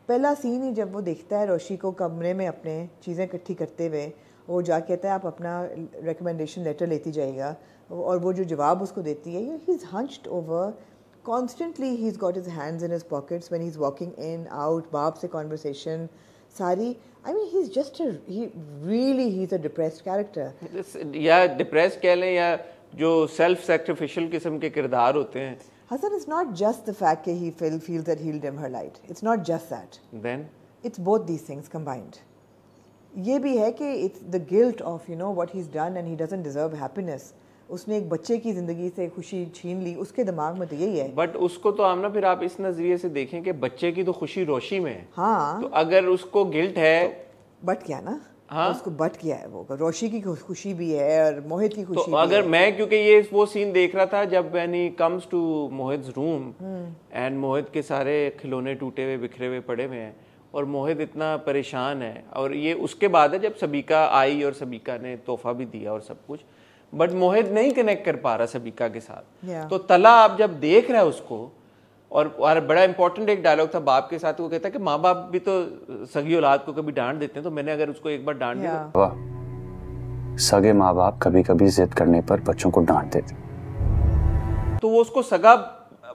पहला सीन ही जब वो देखता है रोशी को कमरे में अपने चीज़ें इकट्ठी करते हुए, वो जा कहता है आप अपना रिकमेंडेशन लेटर लेती जाएगा, और वो जो जवाब उसको देती है, he is hunched over constantly. He is got his hands in his pockets when he is walking in out. बाप से कॉन्वर्सेशन सारी, I mean he is just he really he is a depressed character. या depressed कह लें, या जो self sacrificial किस्म के किरदार होते हैं. Hassan, it's not just the fact that he feels that he'll dim her light. It's not just that. Then? It's both these things combined. ये भी है कि it's the guilt of, you know, what he's done and he doesn't deserve happiness. उसने एक बच्चे की ज़िंदगी से खुशी छीन ली, उसके दिमाग में तो यही है. बट उसको तो हम ना फिर आप इस नज़रिए से देखें कि बच्चे की तो खुशी रोशी में है. हाँ. तो अगर उसको गिल्ट है तो बट क्या ना, हाँ? उसको बट किया है, वो रोशी की खुशी भी है और मोहित की खुशी तो अगर मैं, क्योंकि ये वो सीन देख रहा था जब when he comes to Mohit's room and Mohit के सारे खिलौने टूटे हुए बिखरे हुए पड़े हुए हैं और मोहित इतना परेशान है, और ये उसके बाद है जब सबीका आई और सबीका ने तोहफा भी दिया और सब कुछ, बट मोहित नहीं कनेक्ट कर पा रहा सबीका के साथ. तो तला आप जब देख रहा है उसको, और बड़ा इंपॉर्टेंट एक डायलॉग था बाप के साथ, वो कहता है कि माँ बाप भी तो सगी औलाद को कभी डांट देते हैं, तो मैंने अगर उसको एक बार डांट दिया. सगे माँ बाप कभी कभी जिद करने पर बच्चों को डांट देते, तो वो उसको सगा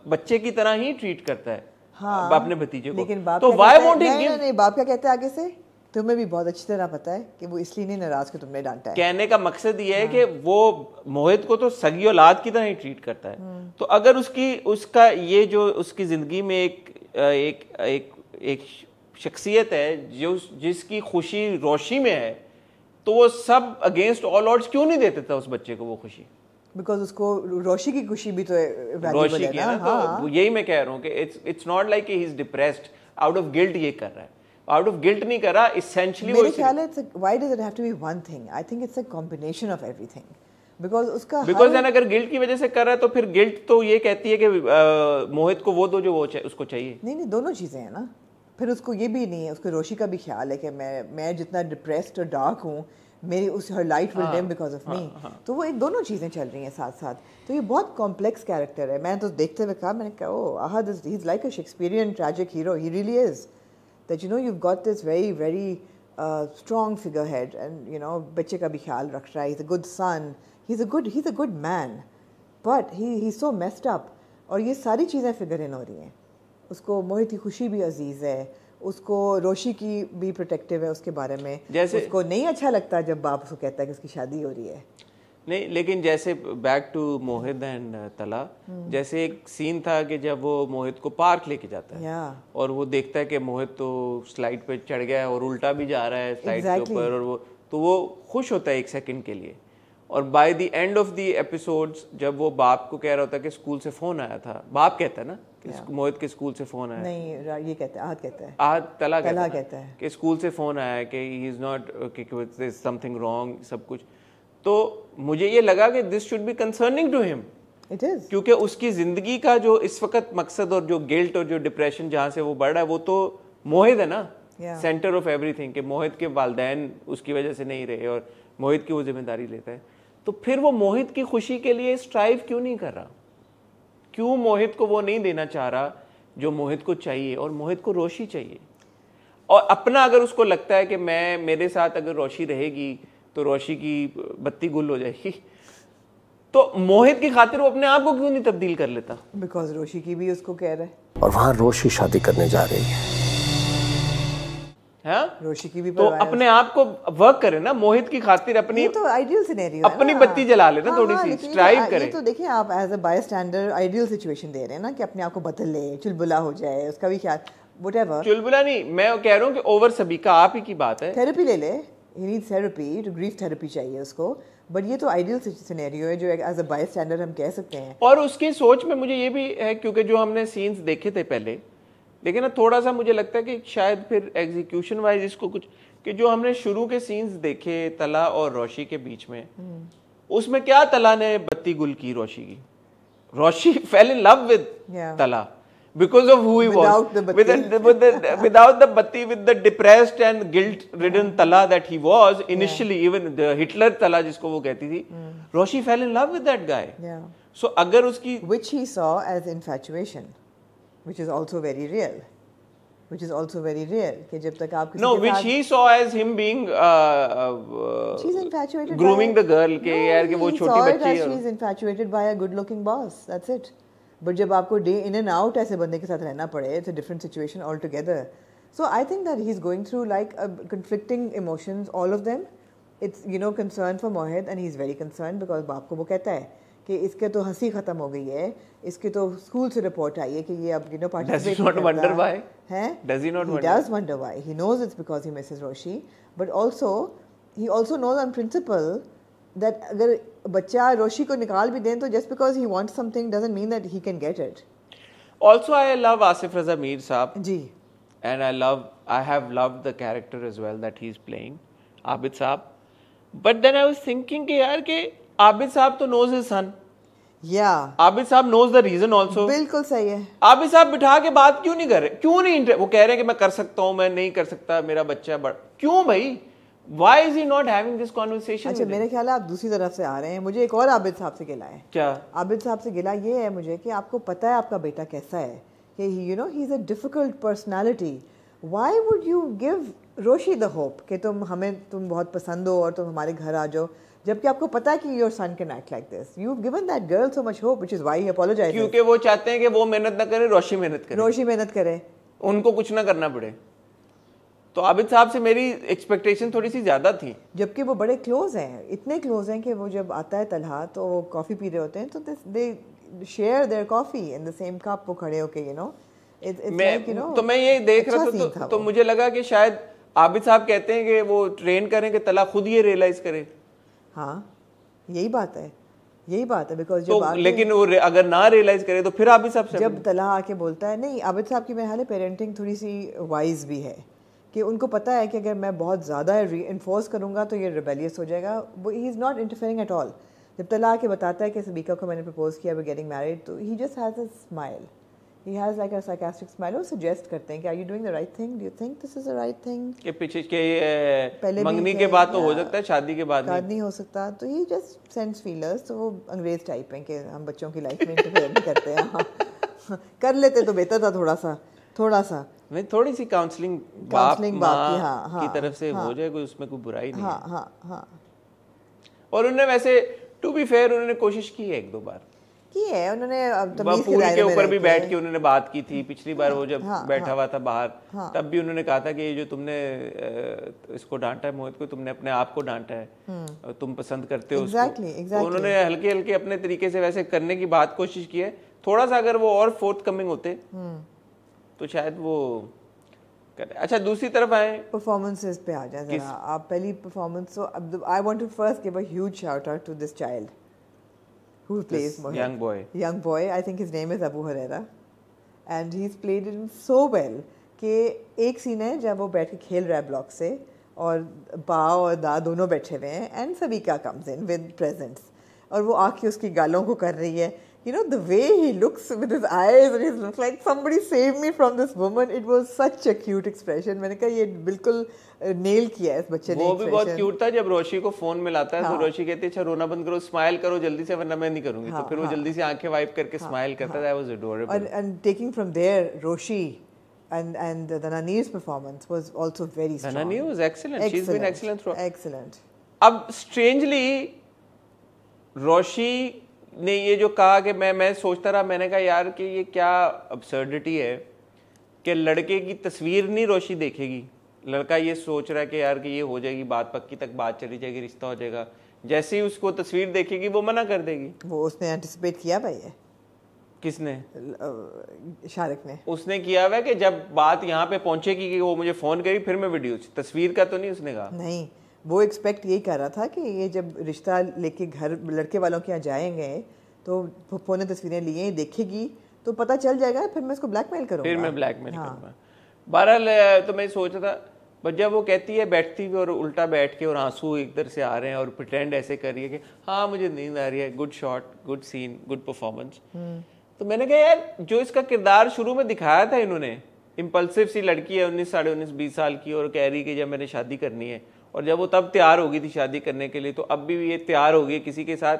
बच्चे की तरह ही ट्रीट करता है. हाँ, अपने भतीजे को. लेकिन बाप तो व्हाई वोंट ही गिव? नहीं, बाप क्या कहता है आगे से, तुम्हें भी बहुत अच्छी तरह पता है कि वो इसलिए नहीं नाराज कि तुमने डांटा है. कहने का मकसद ये है कि वो मोहित को तो सगी औलाद की तरह ही ट्रीट करता है. तो अगर उसका ये जो उसकी जिंदगी में एक शख्सियत है जो जिसकी खुशी रोशी में है, तो वो सब अगेंस्ट ऑल ऑड्स क्यों नहीं देते था उस बच्चे को वो खुशी? बिकॉज उसको रोशी की खुशी भी तो रोशी की है ना. तो यही मैं कह रहा हूँ कि it's not like he is depressed out of guilt ये कर रहा है. आउट ऑफ गिल्ट नहीं कर रहा, इसेंशियली मेरे ख्याल है why does it have to be one thing? I think it's a combination of everything, because अगर गिल्ट की वजह से कर रहा है तो फिर गिल्ट तो ये कहती है कि मोहित को वो दो जो वो उसको चाहिए। नहीं, दोनों चीज़ें हैं ना। फिर उसको ये भी नहीं है, उसको रोशी का भी ख्याल है कि मैं जितना डिप्रेस्ड और डार्क हूँ, मेरी उस her light will dim because of me. तो वो एक दोनों चीज़ें चल रही हैं साथ साथ। तो ये बहुत कॉम्प्लेक्स कैरेक्टर है। मैं तो देखते हुए कहा, मैंने कहा ओह Ahad he is like a Shakespearean tragic hero, he really is, that you know you've got this very very strong figurehead, and you know बच्चे का भी ख्याल रख रहा है, he's a good son, he's a good man, but he's so messed up। और ये सारी चीज़ें फिगर इन हो रही हैं। उसको मोहित की खुशी भी अजीज़ है, उसको रोशी की भी प्रोटेक्टिव है उसके बारे में, जैसे उसको नहीं अच्छा लगता जब बाप उसको कहता है कि उसकी शादी हो रही है। नहीं, लेकिन जैसे बैक टू मोहित एंड तला, जैसे एक सीन था कि जब वो मोहित को पार्क लेके जाता है और वो देखता है कि मोहित तो स्लाइड पे चढ़ गया है और उल्टा भी जा रहा है स्लाइड के ऊपर, और वो खुश होता है एक सेकंड के लिए। और by the end of the episodes जब वो बाप को कह रहा होता है कि स्कूल से फोन आया था, बाप कहता है ना कि मोहित के स्कूल से फोन आया, नहीं ये कहता है, आहद कहता है, तला कहता है कि स्कूल से फोन आया है कि ही इज नॉट कि समथिंग रॉन्ग सब कुछ। तो मुझे ये लगा कि this should be concerning to him, it is, क्योंकि उसकी जिंदगी का जो इस वक्त मकसद और जो गिल्ट और जो डिप्रेशन जहाँ से वो बढ़ रहा है वो तो मोहित है ना, सेंटर ऑफ एवरीथिंग, कि मोहित के वालिदैन उसकी वजह से नहीं रहे और मोहित की वो जिम्मेदारी लेता है। तो फिर वो मोहित की खुशी के लिए स्ट्राइव क्यों नहीं कर रहा? क्यों मोहित को वो नहीं देना चाह रहा जो मोहित को चाहिए? और मोहित को रोशी चाहिए, और अपना अगर उसको लगता है कि मेरे साथ अगर रोशी रहेगी तो रोशी की बत्ती गुल हो जाएगी, तो मोहित की खातिर वो अपने आप को क्यों नहीं तब्दील कर लेता? बिकॉज रोशी की भी उसको कह रहा है, और वहां रोशी शादी करने जा रही है। रोशी की भी तो अपने आप को वर्क करे ना मोहित की खातिर, अपनी तो आइडियल सिनेरियो अपनी बत्ती जला लेना, थोड़ी सी स्ट्राइव करे। तो देखिए आप एज अ बायस्टैंडर आइडियल सिचुएशन दे रहे हैं ना कि अपने आप को बदल ले, चुलबुला हो जाए, उसका भी ख्याल व्हाटएवर। चुलबुला नहीं, मैं कह रहा हूँ कि ओवर सभी का आप ही की बात है, थेरेपी ले ले, he needs therapy, to grief therapy चाहिए उसको, बट ये तो आइडियल सिनेरियो है जो एज अ बायस्टैंडर हम कह सकते हैं। और उसकी सोच में मुझे ये भी है, क्योंकि जो हमने सीन्स देखे थे पहले, लेकिन ना थोड़ा सा मुझे लगता है कि शायद फिर एग्जीक्यूशन वाइज इसको कुछ, कि जो हमने शुरू के सीन्स देखे तला और रोशी के बीच में, उसमें क्या तला ने बत्ती गुल की रोशी की? रोशी फेल इन लव विद तला because of who he was, without the batti, with the depressed and guilt ridden Tala that he was initially, even the Hitler Tala जिसको वो कहती थी, Roshi fell in love with that guy. So अगर उसकी, which he saw as infatuation, which is also very real, कि जब तक आप no, which he saw as him being she's infatuated, grooming the girl, के यार कि वो छोटी बच्ची है, she's infatuated by a good looking boss, that's it. But जब आपको डे इन एंड आउट ऐसे बंदे के साथ रहना पड़े, it's a different situation all together. So I think that he is going through like conflicting emotions, all of them. It's you know concern for Mohit and he is very concern because बाप को वो कहता है कि इसके तो हंसी ख़त्म हो गई है, इसके तो स्कूल से रिपोर्ट आई है कि ये अब यू नो पार्टिसिपेट नहीं करता है। Does he not wonder? He does wonder why. He knows it's because he misses Roshi, but also he also knows on principle that अगर बच्चा रोशी को निकाल भी दें तो just because he wants something doesn't mean that he can get it. Also, I love Asif Raza Mir साहब जी, and I have loved the character as well that he's playing, Abid साहब. But then I was thinking कि यार कि Abid साहब तो knows his son. Abid साहब knows the reason also. बिल्कुल सही है। Abid साहब बिठा के बात क्यों नहीं कर रहे? क्यों नहीं? वो कह रहे हैं कि मैं कर सकता हूँ, मैं नहीं कर सकता, मेरा बच्चा बड़ा। क्यों भाई? Why is he not having this conversation? अच्छा, मेरे ख्याल है आप दूसरी तरफ से आ रहे हैं। मुझे एक और आबिद साहब से गिला है। क्या? आबिद साहब से गिला ये है मुझे कि आपको पता है आपका बेटा कैसा है, कि you know he is a difficult personality. Why would you give Roshi the hope कि तुम बहुत पसंद हो और तुम हमारे घर आ जाओ, जबकि आपको पता है कि your son can act like this. You have given that girl so much hope, which is why he apologize. क्योंकि वो चाहते हैं कि वो मेहनत ना करे, रोशी मेहनत करे, उनको कुछ ना करना पड़े। तो आबिद साहब से मेरी एक्सपेक्टेशन थोड़ी सी ज़्यादा थी, जबकि वो बड़े क्लोज हैं, इतने क्लोज हैं कि वो जब आता है तलहा तो वो कॉफ़ी पी रहे होते हैं तो they share their coffee in the same cup, वो खड़े होके यू नो तो मैं ये देख रहा था तो मुझे लगा कि शायद आबिद साहब कहते हैं कि वो ट्रेन करें कि तला खुद ये रियलाइज़ करे। हाँ, यही बात है बिकॉज तो लेकिन वो अगर ना रियलाइज़ करे तो फिर आबिद साहब से जब तला आके बोलता है, नहीं आबिद साहब की मेरे ख्याल है पेरेंटिंग थोड़ी सी वाइज भी है कि उनको पता है कि अगर मैं बहुत ज़्यादा इन्फोर्स करूँगा तो ये रिबेलियस हो जाएगा. वो he is not interfering at all. जब तला के बताता है कि सबीका को मैंने प्रपोज किया, वी गेटिंग मैरिड, तो he just has a smile. He has like a sarcastic smile. वो suggest करते हैं कि are you doing the right thing? Do you think this is the right thing? कि पीछे के मंगनी के बाद तो हो सकता है, शादी के बाद नहीं हो सकता. तो he just sends feelers. तो वो अंग्रेज टाइप हैं कि हम बच्चों की लाइफ में इंटरफेयर नहीं करते हैं. हाँ. कर लेते तो बेहतर था थोड़ा सा. मैं थोड़ी सी काउंसलिंग बाप की तरफ से हो जाए, कोई उसमें कोई बुराई नहीं है. हाँ. और उन्होंने वैसे टू बी फेयर उन्होंने कोशिश की है एक दो बार की है. उन्होंने पूरी के ऊपर भी बैठ के उन्होंने बात की थी. पिछली बार वो जब बैठा हुआ था बाहर, तब भी उन्होंने कहा था कि ये जो तुमने इसको डांटा है, मोहित को, तुमने अपने आप को डांटा है, तुम पसंद करते हो उसको. तो उन्होंने हल्के हल्के अपने तरीके से वैसे करने की बात कोशिश की है. थोड़ा सा अगर वो और फोर्थ कमिंग होते तो शायद वो करे. अच्छा, दूसरी तरफ आए, परफॉर्मेंसेस पे आ जाए जरा. आप पहली performance, so I want to first give a huge shout out to this child who plays Mohit. Young boy. I think his name is Abu Huraira, and he's played it so well कि एक scene है जब वो बैठ के खेल रहा है ब्लॉक से और बा और दा दोनों बैठे हुए हैं, and सबीका comes in with presents और वो आके उसकी गालों को कर रही है. You know, the way he looks with his eyes and he looks like somebody saved me from this woman. It was such a cute expression. मैंने कहा ये बिल्कुल नेल किया है इस बच्चे ने. वो भी बहुत क्यूट था. जब रोशी को फोन मिलाता है तो रोशी कहती है अच्छा रोना बंद करो, स्माइल करो जल्दी से वरना मैं नहीं करूंगी. तो फिर वो जल्दी से आंखें वाइप करके स्माइल करता है. That was adorable. And taking from there, Roshi and the Nani's performance was also very strong. Nani was excellent. She's been excellent throughout. Excellent. अब strangely रोशी ने ये जो कहा कि मैं सोचता रहा, मैंने कहा यार कि ये क्या अब्सर्डिटी है कि लड़के की तस्वीर नहीं रोशी देखेगी. लड़का ये सोच रहा है कि यार कि ये हो जाएगी, बात पक्की तक बात चली जाएगी, रिश्ता हो जाएगा. जैसे ही उसको तस्वीर देखेगी वो मना कर देगी. वो उसने एंटिसिपेट किया भाई है. किसने? शारिक ने. उसने किया हुआ कि जब बात यहाँ पे पहुंचेगी कि वो मुझे फोन करी फिर मैं वीडियो, तस्वीर का तो नहीं उसने कहा. नहीं, वो एक्सपेक्ट यही कर रहा था कि ये जब रिश्ता लेके घर लड़के वालों के यहाँ जाएंगे तो फुप्पो ने तस्वीरें ली हैं, देखेगी तो पता चल जाएगा, फिर मैं इसको ब्लैकमेल करूँगा. फिर मैं ब्लैकमेल करूँगा. बहरहाल तो मैं सोच रहा था, बट जब वो कहती है बैठती हुई और उल्टा बैठ के और आंसू इधर से आ रहे हैं और प्रिटेंड ऐसे कर रही है कि हाँ मुझे नींद आ रही है, good shot, good scene, good performance. तो मैंने कहा यार जो इसका किरदार शुरू में दिखाया था इन्होंने, इम्पल्सिव सी लड़की है 19, साढ़े 19, 20 साल की और कह रही कि जब मैंने शादी करनी है, और जब वो तब तैयार हो गई थी शादी करने के लिए, तो अब भी ये तैयार हो गई किसी के साथ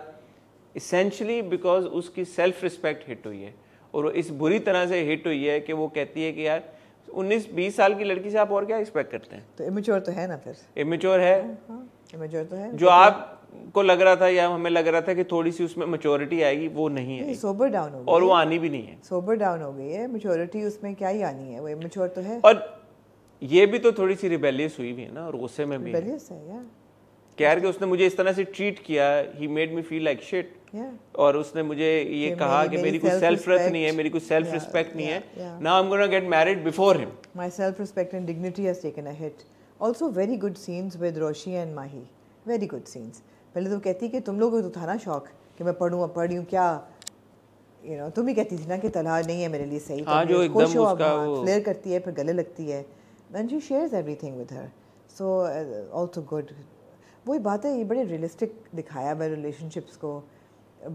इसेंशली बिकॉज उसकी सेल्फ रिस्पेक्ट हिट हुई है. और वो इस बुरी तरह से हिट हुई है कि वो कहती है कि यार 19-20 साल की लड़की से आप और क्या एक्सपेक्ट करते हैं. तो इमेच्योर तो है ना. फिर इमेच्योर है. इमेच्योर तो है. जो आपको लग रहा था या हमें लग रहा था कि थोड़ी सी उसमें मैच्योरिटी आएगी, वो नहीं है. सोबर डाउन हो गई और वो आनी भी नहीं है. सोबर डाउन हो गई है. मैच्योरिटी उसमें क्या ही आनी है, वो इमेच्योर तो है. और ये भी तो थोड़ी सी रिबेलियस हुई भी है ना, और गुस्से में भी रिबेलियस है यार. कह के उसने मुझे इस तरह से ट्रीट किया, he made me feel like shit. और उसने मुझे ये कहा कि मेरी कोई सेल्फ वर्थ नहीं है, मेरी कोई सेल्फ रिस्पेक्ट नहीं है. Now I am gonna get married before him. My self respect and dignity has taken a hit. Also very good scenes with Roshi and Mahi, very good scenes. पहले तो कहती कि तुम लोगों को तो था ना शौक कि मैं पढ़ूं क्या, यू नो, तुम ही कहती थी ना कि तलहा नहीं है मेरे लिए सही. हाँ, जो एकदम उसका वो फ्लेयर करती है, फिर गले लगती है. Then she shares everything with her. So also good. वही बात है, ये बड़े रियलिस्टिक दिखाया हुआ है रिलेशनशिप्स को,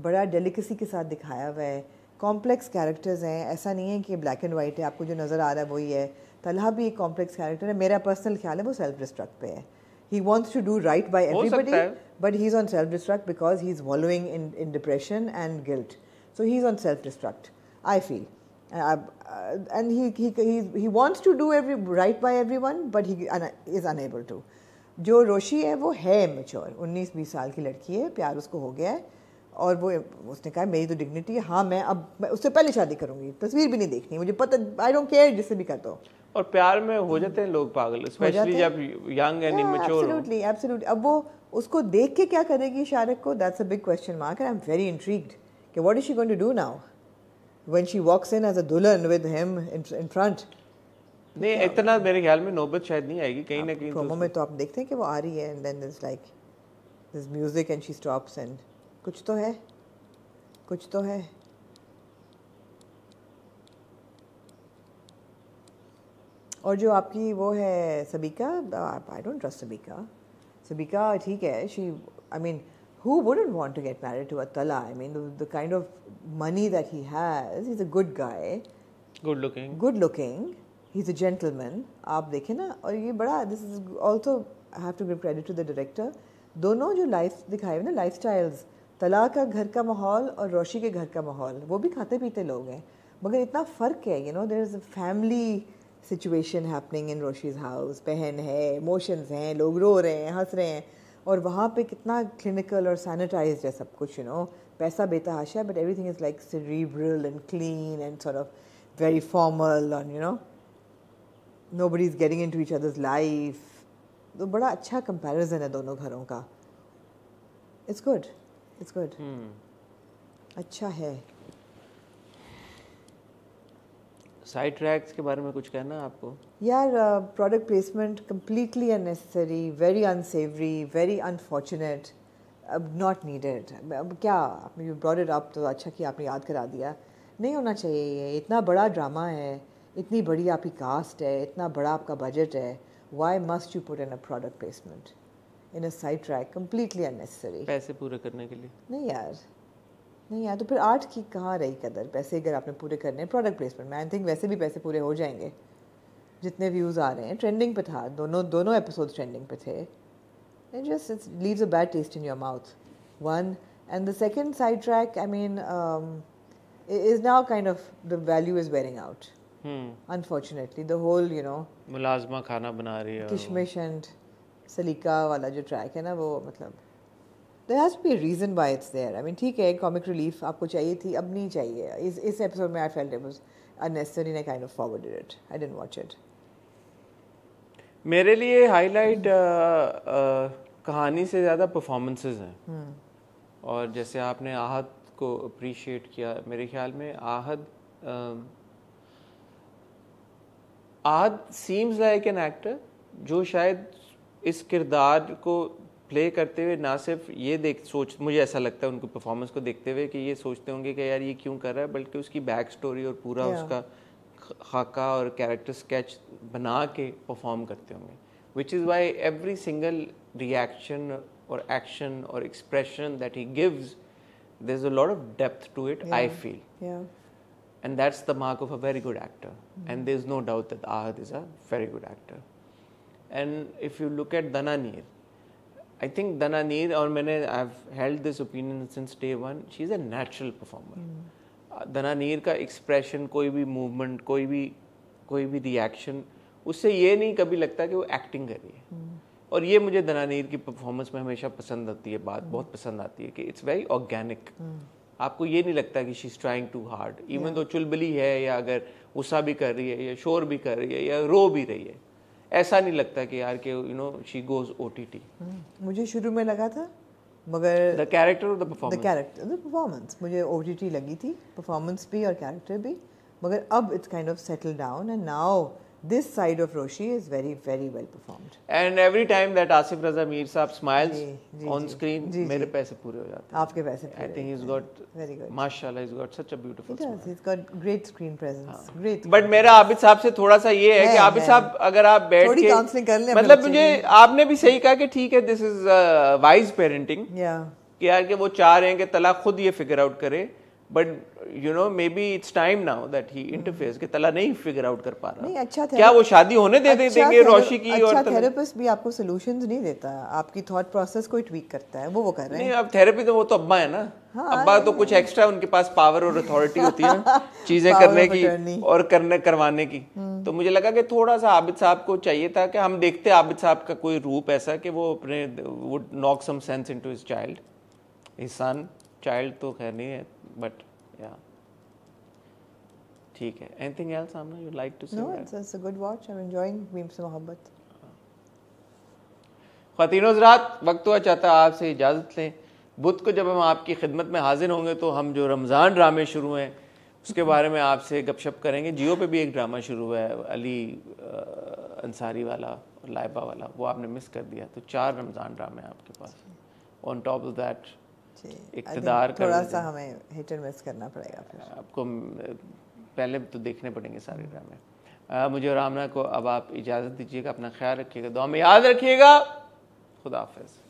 बड़ा डेलिकेसी के साथ दिखाया हुआ है. कॉम्प्लेक्स कैरेक्टर्स हैं, ऐसा नहीं है कि ब्लैक एंड वाइट है, आपको जो नज़र आ रहा है वही है. तलहा भी एक कॉम्प्लेक्स कैरेक्टर है. मेरा पर्सनल ख्याल है वो सेल्फ डिस्ट्रक्ट पे है. He wants to do right by everybody, but he's on self destruct because he's wallowing in depression and guilt. So he's on self destruct, I feel. And he wants to do right by everyone, but he is unable to. जो रोशी है वो है mature, 19-20 साल की लड़की है, प्यार उसको हो गया है और वो उसने कहा मेरी तो डिग्निटी है, हाँ मैं उससे पहले शादी करूंगी, तस्वीर भी नहीं देखनी, मुझे पता, आई डोंट केयर जिससे भी करता हूँ. और प्यार में हो जाते हैं लोग पागल, स्पेशली जब young and immature. Absolutely absolutely. अब वो उसको देख के क्या करेगी शारिक को, that's a big question mark. And I am very intrigued कि what is she going to do now when she walks in as a दुल्हन with him in front. नहीं, इतना मेरे ख्याल में नौबत शायद नहीं आएगी. कहीं ना कहीं प्रोमो में तो आप देखते हैं कि वो आ रही है, and then there's like this music and she stops and कुछ तो है, कुछ तो है. और जो आपकी वो है सबीका, आई डोंट ट्रस्ट सबीका. सबीका ठीक है, she I mean who wouldn't want to get married to Atala? I mean, the kind of money that he has, he's a good guy. Good looking. Good looking. He's a gentleman. आप देखें ना, और ये बड़ा, this is also, I have to give credit to the director. दोनों जो life दिखाए ना, लाइफ स्टाइल्स, तला का घर का माहौल और रोशी के घर का माहौल, वो भी खाते पीते लोग हैं, मगर इतना फ़र्क है, you know, there is a family situation happening in Roshi's house. बहन है, emotions हैं, लोग रो रहे हैं, हंस रहे हैं, और वहाँ पे कितना क्लिनिकल और सैनिटाइज्ड है सब कुछ, यू नो, पैसा बेतहाशा, but everything is like cerebral and clean and sort of very formal, and you know, nobody is getting into each other's life. तो बड़ा अच्छा कंपैरिजन है दोनों घरों का. It's good. It's good. अच्छा है. साइड ट्रैक्स के बारे में कुछ कहना है आपको? यार, product placement completely unnecessary, very unsavory, very unfortunate, not needed. अब क्या, you brought it up, तो अच्छा कि आपने याद करा दिया. नहीं होना चाहिए ये. इतना बड़ा ड्रामा है, इतनी बड़ी आपकी कास्ट है, इतना बड़ा आपका बजट है. Why must you put in a product placement in a side track? Completely unnecessary. पैसे पूरे करने के लिए? नहीं यार, नहीं यार, तो फिर आर्ट की कहाँ रही कदर? पैसे अगर आपने पूरे करने हैं प्रोडक्ट प्लेसमेंट में, आई थिंक वैसे भी पैसे पूरे हो जाएंगे. जितने व्यूज़ आ रहे हैं, ट्रेंडिंग पे था, दोनों एपिसोड्स ट्रेंडिंग पे थे. It just leaves a bad taste in your mouth. One, and the second sidetrack, I mean, is now kind of, the value is wearing out. Unfortunately, the whole, you know, मुलाजमा खाना बना रही है, किशमिश and सलीका वाला जो track है ना, वो मतलब there has to be a reason why it's there. I mean, ठीक है, comic relief आपको चाहिए थी, अब नहीं चाहिए. इस एपिसोड में I felt it was unnecessary and I kind of forwarded it. I didn't watch it. मेरे लिए हाईलाइट कहानी से ज़्यादा परफॉर्मेंसेस हैं. और जैसे आपने आहद को अप्रिशिएट किया, मेरे ख्याल में Ahad seems like an actor जो शायद इस किरदार को प्ले करते हुए ना सिर्फ ये मुझे ऐसा लगता है उनकी परफॉर्मेंस को देखते हुए कि ये सोचते होंगे कि यार ये क्यों कर रहा है, बल्कि उसकी बैक स्टोरी और पूरा उसका खाका और कैरेक्टर स्केच बना के परफॉर्म करते होंगे. Which is why every single reaction और एक्शन और expression that he gives, there is a lot of depth to it, I feel. And that's the mark of a very good actor. And there's no doubt that Ahad is a very good actor. And if you look at Dananeer, I think Dananeer, और मैंने I've held this opinion since day one, she's a natural performer. Dananeer का expression, कोई भी movement, कोई भी reaction, उससे ये नहीं कभी लगता कि वो acting कर रही है. और ये मुझे दनानीर की परफॉर्मेंस में हमेशा पसंद आती है, बात बहुत पसंद आती है कि इट्स वेरी ऑर्गेनिक. आपको ये नहीं लगता कि she is trying too hard, even though चुलबुली है या अगर गुस्सा भी कर रही है या शोर भी कर रही है या रो भी रही है, ऐसा नहीं लगता कि यार कि you no she goes OTT. मुझे शुरू में लगा था, मगर द कैरेक्टर और द परफॉर्मेंस मुझे ओटीटी लगी थी, परफॉर्मेंस भी और कैरेक्टर भी, मगर अब it's kind of settle down and now this side of Roshi is very, very well performed. And every time that Asif Raza Mir साहब smiles on screen, मेरे पैसे पूरे हो जाते हैं. आपके पैसे पूरे. I think he's got very good. Mashallah, he's got such a beautiful smile. He's got great screen presence. Great. But मेरा आबिद साहब से थोड़ा सा ये है कि आबिद साहब अगर आप बैठ थोड़ी के काउंसलिंग कर लें, मतलब मुझे आपने भी सही कहा कि ठीक है, this is wise parenting. कि यार कि वो चाह रहे हैं कि तला खुद ये फिगर आउट करे, but you know may be it's time now that he interferes कि तला नहीं फिगर आउट कर पा रहा. नहीं, अच्छा क्या वो शादी होने देंगे रोशी की? अच्छा थेरेपिस्ट भी आपको सॉल्यूशंस नहीं देता, आपकी थॉट प्रोसेस को ट्वीक करता है, वो कर रहे हैं. नहीं, अब थेरेपी तो वो तो अब्बा है ना. अब्बा तो कुछ एक्स्ट्रा उनके पास पावर और अथॉरिटी होती है चीजें करने की और करवाने की. तो मुझे लगा कि थोड़ा सा आबिद साहब को चाहिए था कि हम देखते आबिद साहब का कोई रूप ऐसा कि वो अपने would knock some sense into his child, his son. Child तो खैर नहीं है, बट या ठीक है. Anything else Amna you like to say? No, it's a good watch. I am enjoying Meem Se Mohabbat. ख़वातीन हज़रात, वक्त हुआ चाहता आपसे इजाज़त लें. बुध को जब हम आपकी खिदमत में हाजिर होंगे तो हम जो रमज़ान ड्रामे शुरू हैं उसके बारे में आपसे गपशप करेंगे. जियो पे भी एक ड्रामा शुरू हुआ है, अली अंसारी वाला और लाइबा वाला, वो आपने मिस कर दिया. तो 4 रमज़ान ड्रामे हैं आपके पास. ऑन टॉप ऑफ दैट इक़्तिदार थोड़ा सा हमें हिट एंड मिस करना पड़ेगा. फिर आपको पहले तो देखने पड़ेंगे सारे ड्रामे. मुझे और आमना को अब आप इजाज़त दीजिएगा। अपना ख्याल रखिएगा, दुआ में याद रखिएगा। खुदा हाफिज़।